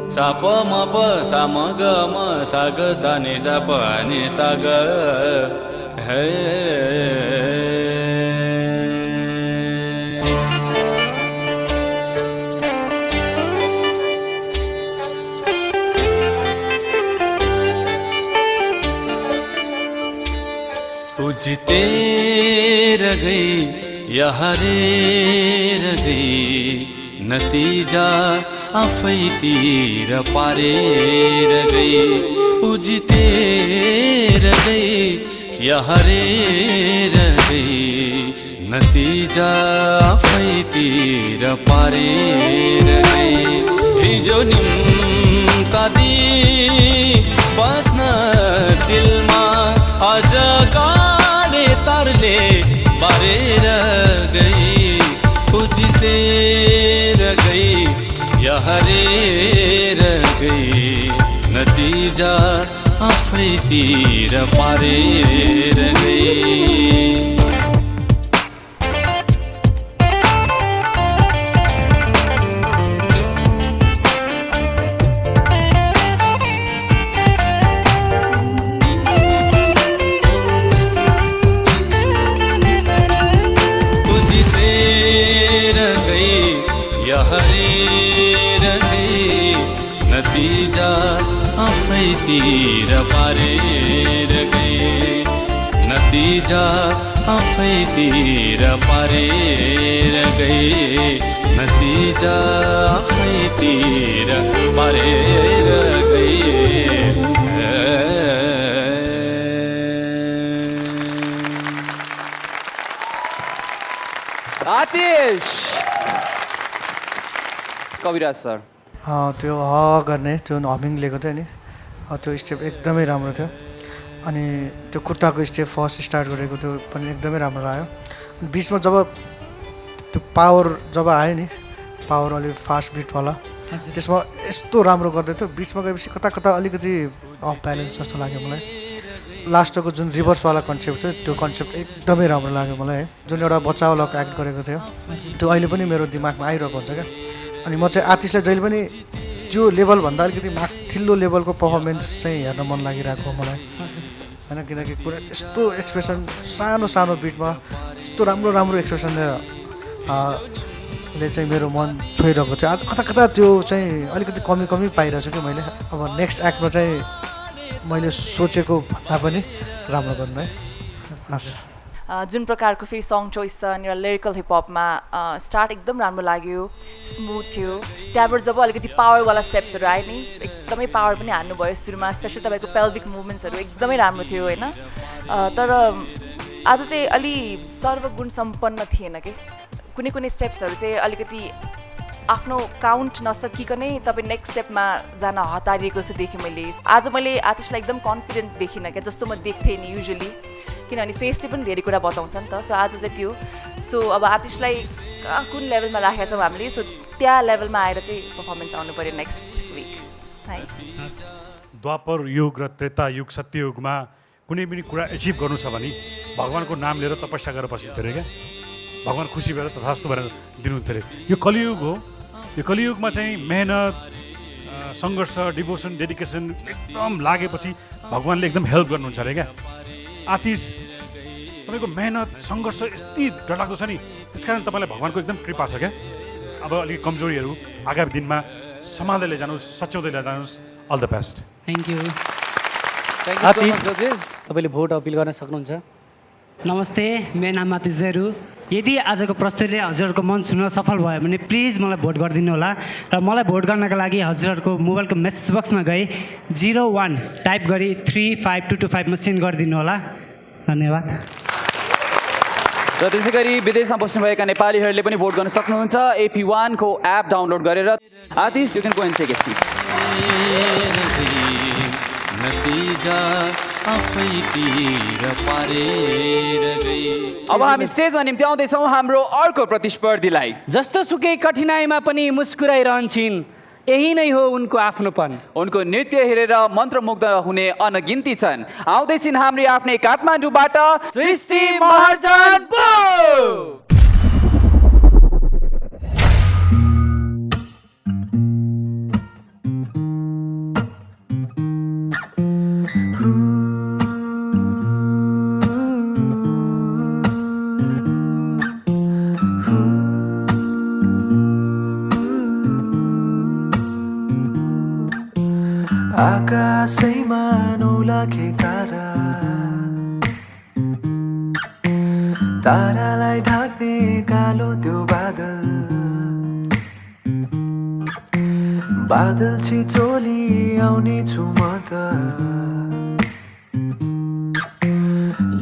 sa pa ma pa sa ma ga ma sa ga sa ni sa pa ni sa ga जीतेर गई या हारेर गई नतिजा आफैतिर पारेर गई जीतेर गई या हारेर गई नतिजा आफैतिर पारेर गई हिजो निम्ता दी बस्न दिलमा आज गाडे तारले बारेर गई जितेर गई या हारेर गई नतिजा आफैतिर पारेर गई हारेर गई नतिजा आफैतिर पारेर गई नतिजा आफैतिर पारेर गई नतिजा आफैतिर पारेर गई आतिश कविराज सर त्यो ह गर्ने त्यो हमिङ लिएको थियो नि त्यो स्टेप एकदमै राम्रो थियो अनि त्यो खुट्टाको स्टेप फर्स्ट स्टार्ट गरेको त्यो पनि एकदमै राम्रो आयो बिचमा जब त्यो पावर जब आयो नि पावर अलिक फास्ट बिटवाला त्यसमा यस्तो राम्रो गर्दै थियो बिचमा गएपछि कता कता अलिकति अफ ब्यालेन्स जस्तो लाग्यो मलाई लास्टको जुन रिभर्सवाला कन्सेप्ट थियो त्यो कन्सेप्ट एकदमै राम्रो लाग्यो मलाई है जुन एउटा बचाउलाको एक्ट गरेको थियो त्यो अहिले पनि मेरो दिमागमा आइरहेको हुन्छ क्या अनि म चाहिँ आर्टिस्टलाई जहिले पनि त्यो लेभलभन्दा अलिकति माथिल्लो लेभलको पर्फर्मेन्स चाहिँ हेर्न मन लागिरहेको मलाई होइन किनकि पुरा यस्तो एक्सप्रेसन सानो सानो बिटमा यस्तो राम्रो राम्रो एक्सप्रेसन ले चाहिँ मेरो मन छोइरहेको थियो आज कता कता त्यो चाहिँ अलिकति कमी कमी पाइरहेको छु कि मैले अब नेक्स्ट एक्टमा चाहिँ मैले सोचेको भन्दा पनि राम्रो गर्नु है हस् जुन प्रकारको फेरि सङ चोइस छ अनि लिरिकल हिपहपमा स्टार्ट एकदम राम्रो लाग्यो स्मुथ थियो त्यहाँबाट जब अलिकति पावरवाला स्टेप्सहरू आयो नि एकदमै पावर पनि हान्नुभयो सुरुमा स्पेसली तपाईँको पेल्भिक मुभमेन्ट्सहरू एकदमै राम्रो थियो होइन तर आज चाहिँ अलि सर्वगुण सम्पन्न थिएन कि कुनै कुनै स्टेप्सहरू चाहिँ अलिकति आफ्नो काउन्ट नसकिकनै तपाईँ नेक्स्ट स्टेपमा जान हतारिएको जस्तो देखेँ मैले आज मैले आतिशलाई एकदम कन्फिडेन्ट देखिनँ क्या जस्तो म देख्थेँ नि युजली किनभने फेसले पनि धेरै कुरा बताउँछ नि त सो आज चाहिँ त्यो सो अब आतिशलाई कुन लेभलमा राखेका छौँ हामीले सो त्यहाँ लेभलमा आएर चाहिँ पर्फर्मेन्स आउनु पऱ्यो नेक्स्ट विक है द्वापर युग र त्रेता युग सत्ययुगमा कुनै पनि कुरा एचिभ गर्नु छ भने भगवान्को नाम लिएर तपस्या गरेर बसिन्थ्यो अरे क्या भगवान् खुसी भएर तथास्तु भएर दिनुहुन्थ्यो अरे यो कलियुग हो यो कलियुगमा चाहिँ मेहनत सङ्घर्ष डिभोसन डेडिकेसन एकदम लागेपछि भगवान्ले एकदम हेल्प गर्नुहुन्छ अरे क्या आतिश तपाईँको मेहनत सङ्घर्ष यति डरलाग्दो छ नि त्यस कारण तपाईँलाई भगवान्को एकदम कृपा छ क्या अब अलिक कमजोरीहरू आगामी दिनमा सम्हाल्दै लैजानुहोस् सच्याउँदै लैजानुहोस् all the best thank you Aatish तपाईँले भोट अपिल गर्न सक्नुहुन्छ नमस्ते मेरो नाम मातिजहरू यदि आजको प्रस्तुतिले हजुरहरूको मन छुन सफल भयो भने प्लिज मलाई भोट गरिदिनु होला र मलाई भोट गर्नका लागि हजुरहरूको मोबाइलको मेसेज बक्समा गई 01 टाइप गरी 35225 मा सेन्ड गरिदिनु होला धन्यवाद र त्यसै गरी विदेशमा बस्नुभएका नेपालीहरूले पनि भोट गर्न सक्नुहुन्छ AP1 को एप डाउनलोड गरेर Aatish you can go and take a seat अब हामी स्टेजमा निम्ति आउँदैछौँ हाम्रो अर्को प्रतिस्पर्धीलाई जस्तो सुकै कठिनाइमा पनि मुस्कुराइरहन्छन् यही नै हो उनको आफ्नोपन उनको नृत्य हेरेर मन्त्रमुग्ध हुने अनगिन्ती छन् आउँदैछिन् हाम्रो आफ्नै काठमाडौँबाट सृष्टि महर्जन आकाशैमा 9 लाख तारा तारालाई ढाक्ने कालो त्यो बादल बादल छिचोली आउने छु म त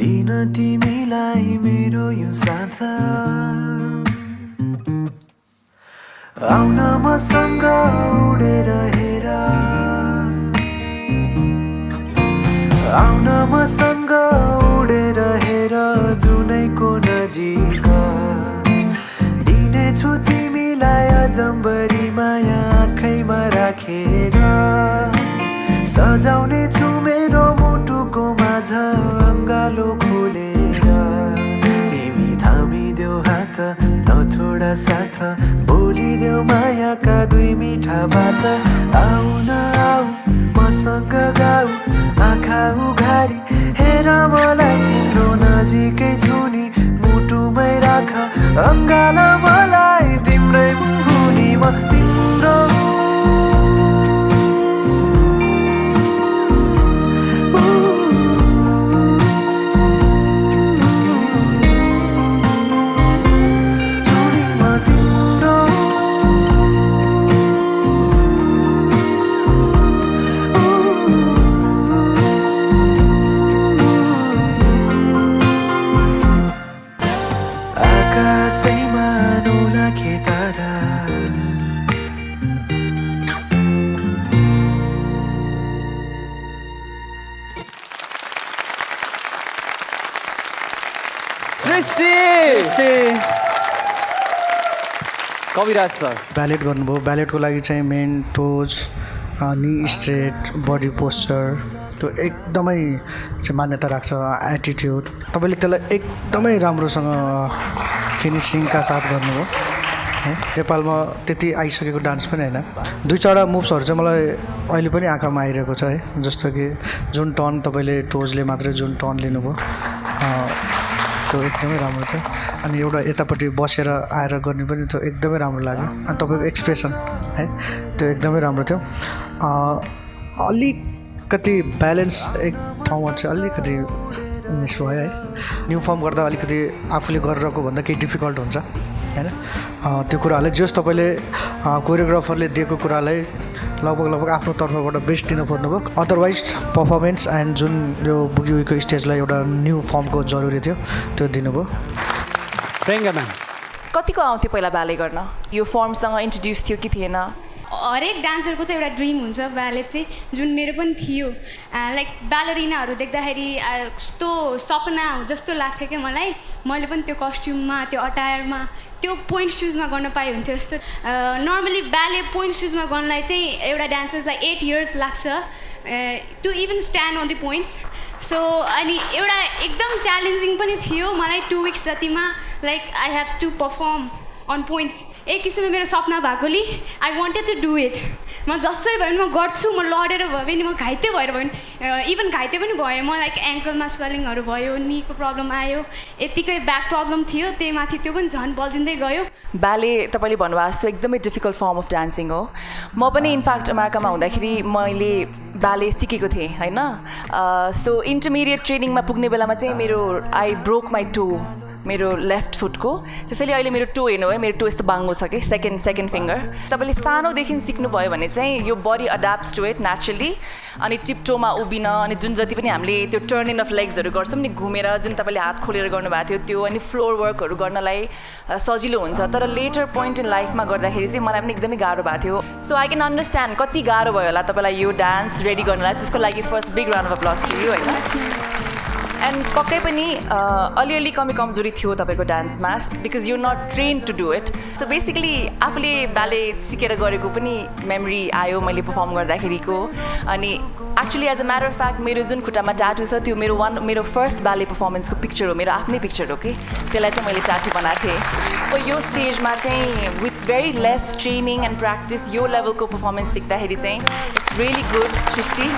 लिन तिमीलाई मेरो यो साथ आउन मसँग उडेर हेर आउन मसँग उडेर हेर जुनैको नजिक दिनेछु तिमीलाई अजम्बरी माया आँखैमा राखेर सजाउने छु मेरो मुटुको माझ अङ्गालो खोलेर तिमी थामिदेऊ हात नछोड साथ बोलिदेऊ मायाका 2 मिठा बात आउन आऊ मसँग गाऊ आँखा उघारी हेर मलाई तिम्रो नजिकै छु नि मुटुमै राख अङ्गाला मलाई तिम्रै मुनि म तिम्रो आकाशैमा 9 लाख तारा सृष्टि कविराज सर ब्यालेट गर्नुभयो ब्यालेटको लागि चाहिँ main toes knee straight body posture त्यो एकदमै चाहिँ मान्यता राख्छ एटिट्युड तपाईँले त्यसलाई एकदमै राम्रोसँग फिनिसिङका साथ गर्नुभयो है नेपालमा त्यति आइसकेको डान्स पनि होइन 2-4 मुभ्सहरू चाहिँ मलाई अहिले पनि आँखामा आइरहेको छ है जस्तो कि जुन टर्न तपाईँले टोजले मात्रै जुन टर्न लिनुभयो त्यो एकदमै राम्रो थियो अनि एउटा यतापट्टि बसेर आएर गर्ने पनि त्यो एकदमै राम्रो लाग्यो अनि तपाईँको एक्सप्रेसन है त्यो एकदमै राम्रो थियो अलिकति ब्यालेन्स एक ठाउँमा चाहिँ अलिकति मिस भयो है न्यू फर्म गर्दा अलिकति आफूले गरिरहेको भन्दा केही डिफिकल्ट हुन्छ होइन त्यो कुराहरूलाई जस तपाईँले कोरियोग्राफरले दिएको कुरालाई लगभग आफ्नो तर्फबाट बेस्ट दिन खोज्नुभयो अदरवाइज पर्फर्मेन्स एन्ड जुन यो बुगी वुगीको स्टेजलाई एउटा न्यू फर्मको जरुरी थियो त्यो दिनुभयो प्रियङ्का म्याम कतिको आउँथ्यो पहिला ब्याले गर्न यो फर्मसँग इन्ट्रोड्युस थियो कि थिएन हरेक डान्सरको चाहिँ एउटा ड्रिम हुन्छ ब्याले चाहिँ जुन मेरो पनि थियो लाइक ब्यालरिनाहरू देख्दाखेरि कस्तो सपना जस्तो लाग्थ्यो क्या मलाई मैले पनि त्यो कस्ट्युममा त्यो अटायरमा त्यो पोइन्ट सुजमा गर्न पाए हुन्थ्यो जस्तो नर्मली ब्याले पोइन्ट सुजमा गर्नलाई चाहिँ एउटा डान्सर्सलाई 8 इयर्स लाग्छ to even stand on the points so अनि एउटा एकदम च्यालेन्जिङ पनि थियो मलाई 2 विक्स जतिमा like I have to perform on points एक किसिमले मेरो सपना भएकोले I wanted to do it म जसरी भयो भने म गर्छु म लडेर भयो भने म घाइते भएर भयो भने इभन घाइते पनि भयो म लाइक एङ्कलमा स्वेलिङहरू भयो नीको प्रब्लम आयो यतिकै ब्याक प्रब्लम थियो त्यही माथि त्यो पनि झन् बल्झिँदै गयो ब्याले तपाईँले भन्नुभएको जस्तो एकदमै डिफिकल्ट फर्म अफ डान्सिङ हो म पनि इनफ्याक्ट अमेरिकामा हुँदाखेरि मैले ब्याले सिकेको थिएँ होइन सो इन्टरमिडिएट ट्रेनिङमा पुग्ने बेलामा चाहिँ मेरो आई ब्रोक माई टो मेरो लेफ्ट फुटको त्यसैले अहिले मेरो टो हेर्नु भयो मेरो टो यस्तो बाङ्गो छ कि सेकेन्ड फिङ्गर तपाईँले सानोदेखि सिक्नुभयो भने चाहिँ यो बडी अड्याप्ट्स टु इट नेचुरली अनि टिपटोमा उभिन अनि जुन जति पनि हामीले त्यो टर्निङ अफ लेग्सहरू गर्छौँ नि घुमेर जुन तपाईँले हात खोलेर गर्नुभएको थियो त्यो अनि फ्लोर वर्कहरू गर्नलाई सजिलो हुन्छ तर लेटर पोइन्ट इन लाइफमा गर्दाखेरि चाहिँ मलाई पनि एकदमै गाह्रो भएको थियो सो आई क्यान अन्डरस्ट्यान्ड कति गाह्रो भयो होला तपाईँलाई यो डान्स रेडी गर्नलाई त्यसको लागि first big round of applause to you होइन एन्ड पक्कै पनि अलिअलि कमजोरी थियो तपाईँको डान्समा because you not train to do it so basically आफूले ब्याले सिकेर गरेको पनि मेमोरी आयो मैले पर्फर्म गर्दाखेरिको अनि actually as a matter of fact मेरो जुन खुट्टामा ट्याटु छ त्यो मेरो फर्स्ट ब्याले पर्फर्मेन्सको पिक्चर हो मेरो आफ्नै पिक्चर हो कि त्यसलाई चाहिँ मैले ट्याटु बनाएको थिएँ यो स्टेजमा चाहिँ with very less training and practice यो लेभलको पर्फर्मेन्स देख्दाखेरि चाहिँ इट्स रियली गुड सृष्टि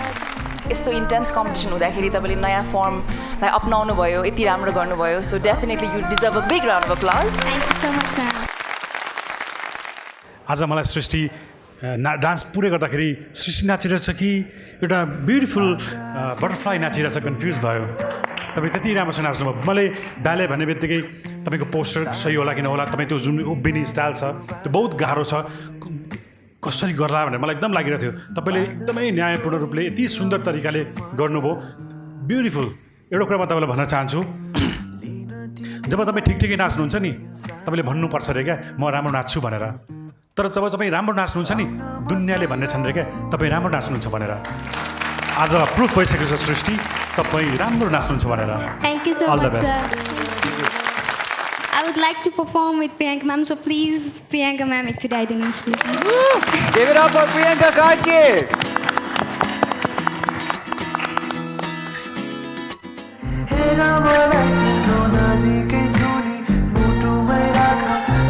यस्तो इन्टेन्स कम्पिटिसन हुँदाखेरि तपाईँले नयाँ फर्मलाई अपनाउनु भयो यति राम्रो गर्नुभयो so definitely you deserve a big round of applause thank you so much ma'am आज मलाई सृष्टि डान्स पुरै गर्दाखेरि सृष्टि नाचिरहेछ कि एउटा ब्युटिफुल बटरफ्लाई नाचिरहेछ कन्फ्युज भयो तपाईँ त्यति राम्रोसँग नाच्नुभयो मैले ब्याले भन्ने बित्तिकै तपाईँको पोस्चर सही होला कि नहोला तपाईँ त्यो जुन उभिने स्टाइल छ त्यो बहुत गाह्रो छ कसरी गर्ला भनेर मलाई एकदम लागिरहेको थियो तपाईँले एकदमै न्यायपूर्ण रूपले यति सुन्दर तरिकाले गर्नुभयो ब्युटिफुल एउटा कुरा म तपाईँलाई भन्न चाहन्छु जब तपाईँ ठिकै नाच्नुहुन्छ नि तपाईँले भन्नुपर्छ अरे क्या म राम्रो नाच्छु भनेर तर जब तपाईँ राम्रो नाच्नुहुन्छ नि दुनियाँले भन्ने छन् रे क्या तपाईँ राम्रो नाच्नुहुन्छ भनेर आज प्रुफ भइसकेको छ सृष्टि तपाईँ राम्रो नाच्नुहुन्छ भनेर thank you so all the much best I would like to perform with Priyanka ma'am, so please, Priyanka ma'am, actually I didn't speak. Give it up for Priyanka Gadge. हेरा मलाई तिम्रो नजिकै छुनी मुटुमै राख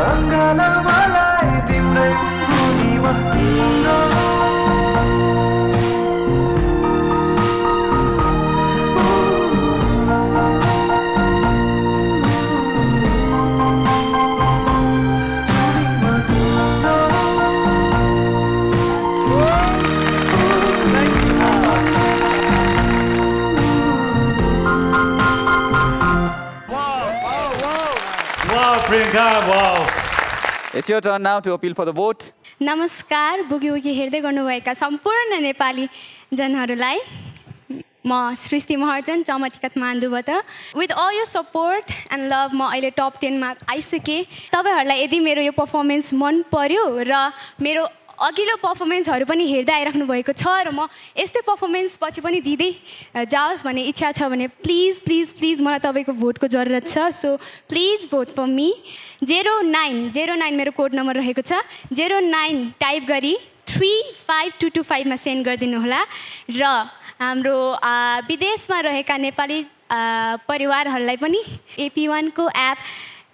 अङ्गाला मलाई तिम्रै मुनिमा तिम्रो Priyanka, wow. It's your turn now to appeal for the vote. नमस्कार बुगी वुगी हेर्दै गर्नुभएका सम्पूर्ण नेपाली जनहरूलाई म सृष्टि महर्जन चमती काठमाडौँबाट विथ अल यो सपोर्ट एन्ड लभ म अहिले टप 10 मा आइसकेँ तपाईँहरूलाई यदि मेरो यो पर्फर्मेन्स मन पर्यो र मेरो अघिल्लो पर्फर्मेन्सहरू पनि हेर्दै आइराख्नु भएको छ र म यस्तै पर्फर्मेन्स पछि पनि दिँदै जाओस् भन्ने इच्छा छ भने प्लिज प्लिज प्लिज मलाई तपाईँको भोटको जरुरत छ so please vote for me 0909 मेरो कोड नम्बर रहेको छ 09 टाइप गरी 35225 मा सेन्ड गरिदिनु होला र हाम्रो विदेशमा रहेका नेपाली परिवारहरूलाई पनि AP1 को एप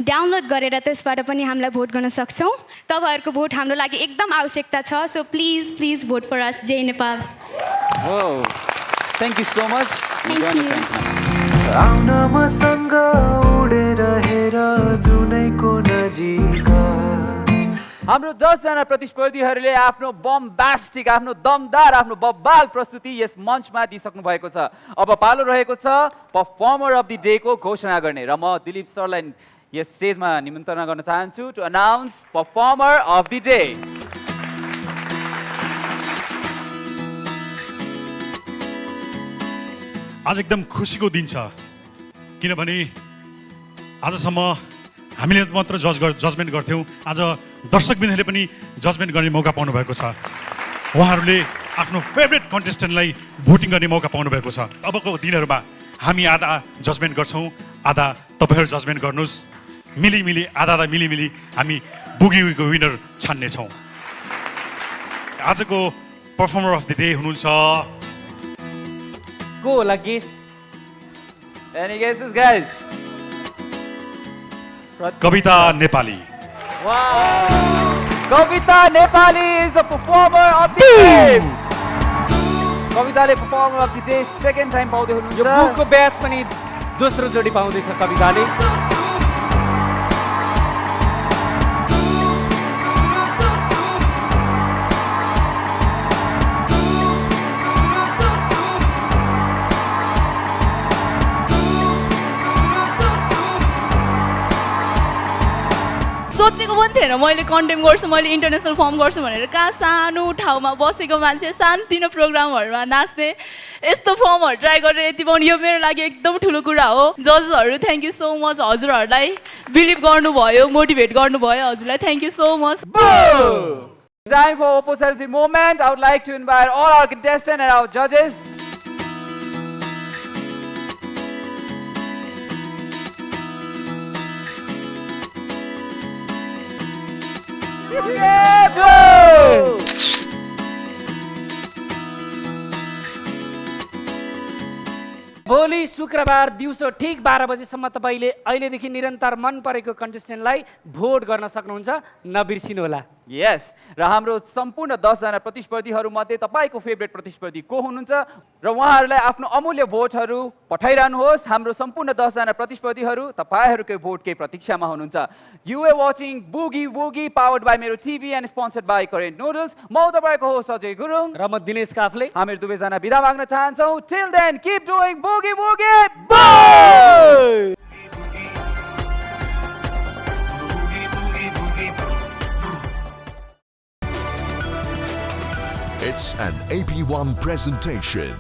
डाउनलोड गरेर त्यसबाट पनि हामीलाई भोट गर्न सक्छौँ तपाईँहरूको भोट हाम्रो लागि एकदम आवश्यकता छ so please please vote for us जय Nepal thank you so much आउन मसँग उडेर हेर जुनैको नजिक हाम्रो 10 जना प्रतिस्पर्धीहरूले आफ्नो बम्बास्टिक आफ्नो दमदार आफ्नो बब्बाल प्रस्तुति यस मञ्चमा दिइसक्नु भएको छ अब पालो रहेको छ परफर्मर अफ द डे को घोषणा गर्ने र म दिलीप सरलाई यस स्टेजमा निमन्त्रणा गर्न चाहन्छु to announce performer of the day आज एकदम खुसीको दिन छ किनभने आजसम्म हामीले मात्र जजमेन्ट गर्थ्यौँ आज दर्शकबिन्दुले पनि जजमेन्ट गर्ने मौका पाउनु भएको छ उहाँहरूले आफ्नो फेभरेट कन्टेस्टेन्टलाई भोटिङ गर्ने मौका पाउनु भएको छ अबको दिनहरूमा हामी आधा जजमेन्ट गर्छौँ आधा तपाईँहरू जजमेन्ट गर्नुहोस् मिली आधा मिली हामी बुगीको विनर छान्नेछौँ आजको पर्फर्मर अफ द डे हुनुहुन्छ को होला guess Any guesses, guys? Kavita Nepali Kavita Nepali is the performer of the day. कविताले performer of the day second time पाउँदै यो हुनुहुन्छ. बुकको ब्याच पनि दोस्रो जोडी पाउँदैछ कविताले. सोचेको पनि थिएन मैले कन्टेम्प गर्छु, मैले इन्टरनेसनल फर्म गर्छु भनेर. कहाँ सानो ठाउँमा बसेको मान्छे सानोतिनो प्रोग्रामहरूमा नाच्ने यस्तो फर्महरू ट्राई गरेर यति पाउनु यो मेरो लागि एकदम ठुलो कुरा हो. जजेसहरू थ्याङ्क यू सो मच. हजुरहरूलाई बिलिभ गर्नुभयो, मोटिभेट गर्नुभयो. हजुरलाई thank you so much. Time for Oppo Selfie moment. I would like to invite all our contestants and our judges. भोलि शुक्रबार दिउँसो ठिक 12 बजेसम्म तपाईँले अहिलेदेखि निरन्तर मन परेको कन्टेस्टेन्टलाई भोट गर्न सक्नुहुन्छ. नबिर्सिनुहोला. Yes, र हाम्रो सम्पूर्ण 10 जना प्रतिस्पर्धीहरू मध्ये तपाईको फेभरेट प्रतिस्पर्धी को हुनुहुन्छ र उहाँहरूलाई आफ्नो अमूल्य भोटहरू पठाइरहनुहोस्. हाम्रो सम्पूर्ण 10 जना प्रतिस्पर्धीहरू तपाईहरुकै भोटकै प्रतीक्षामा हुनुहुन्छ. You are watching Boogie Woogie powered by Mero TV and sponsored by Current Noodles. म तपाईको होस्ट अजय गुरुङ र म दिनेश काफले. हामीहरू दुवै जना बिदा माग्न चाहन्छौं. Till then, keep doing Boogie Woogie. Bye! It's an AP1 presentation.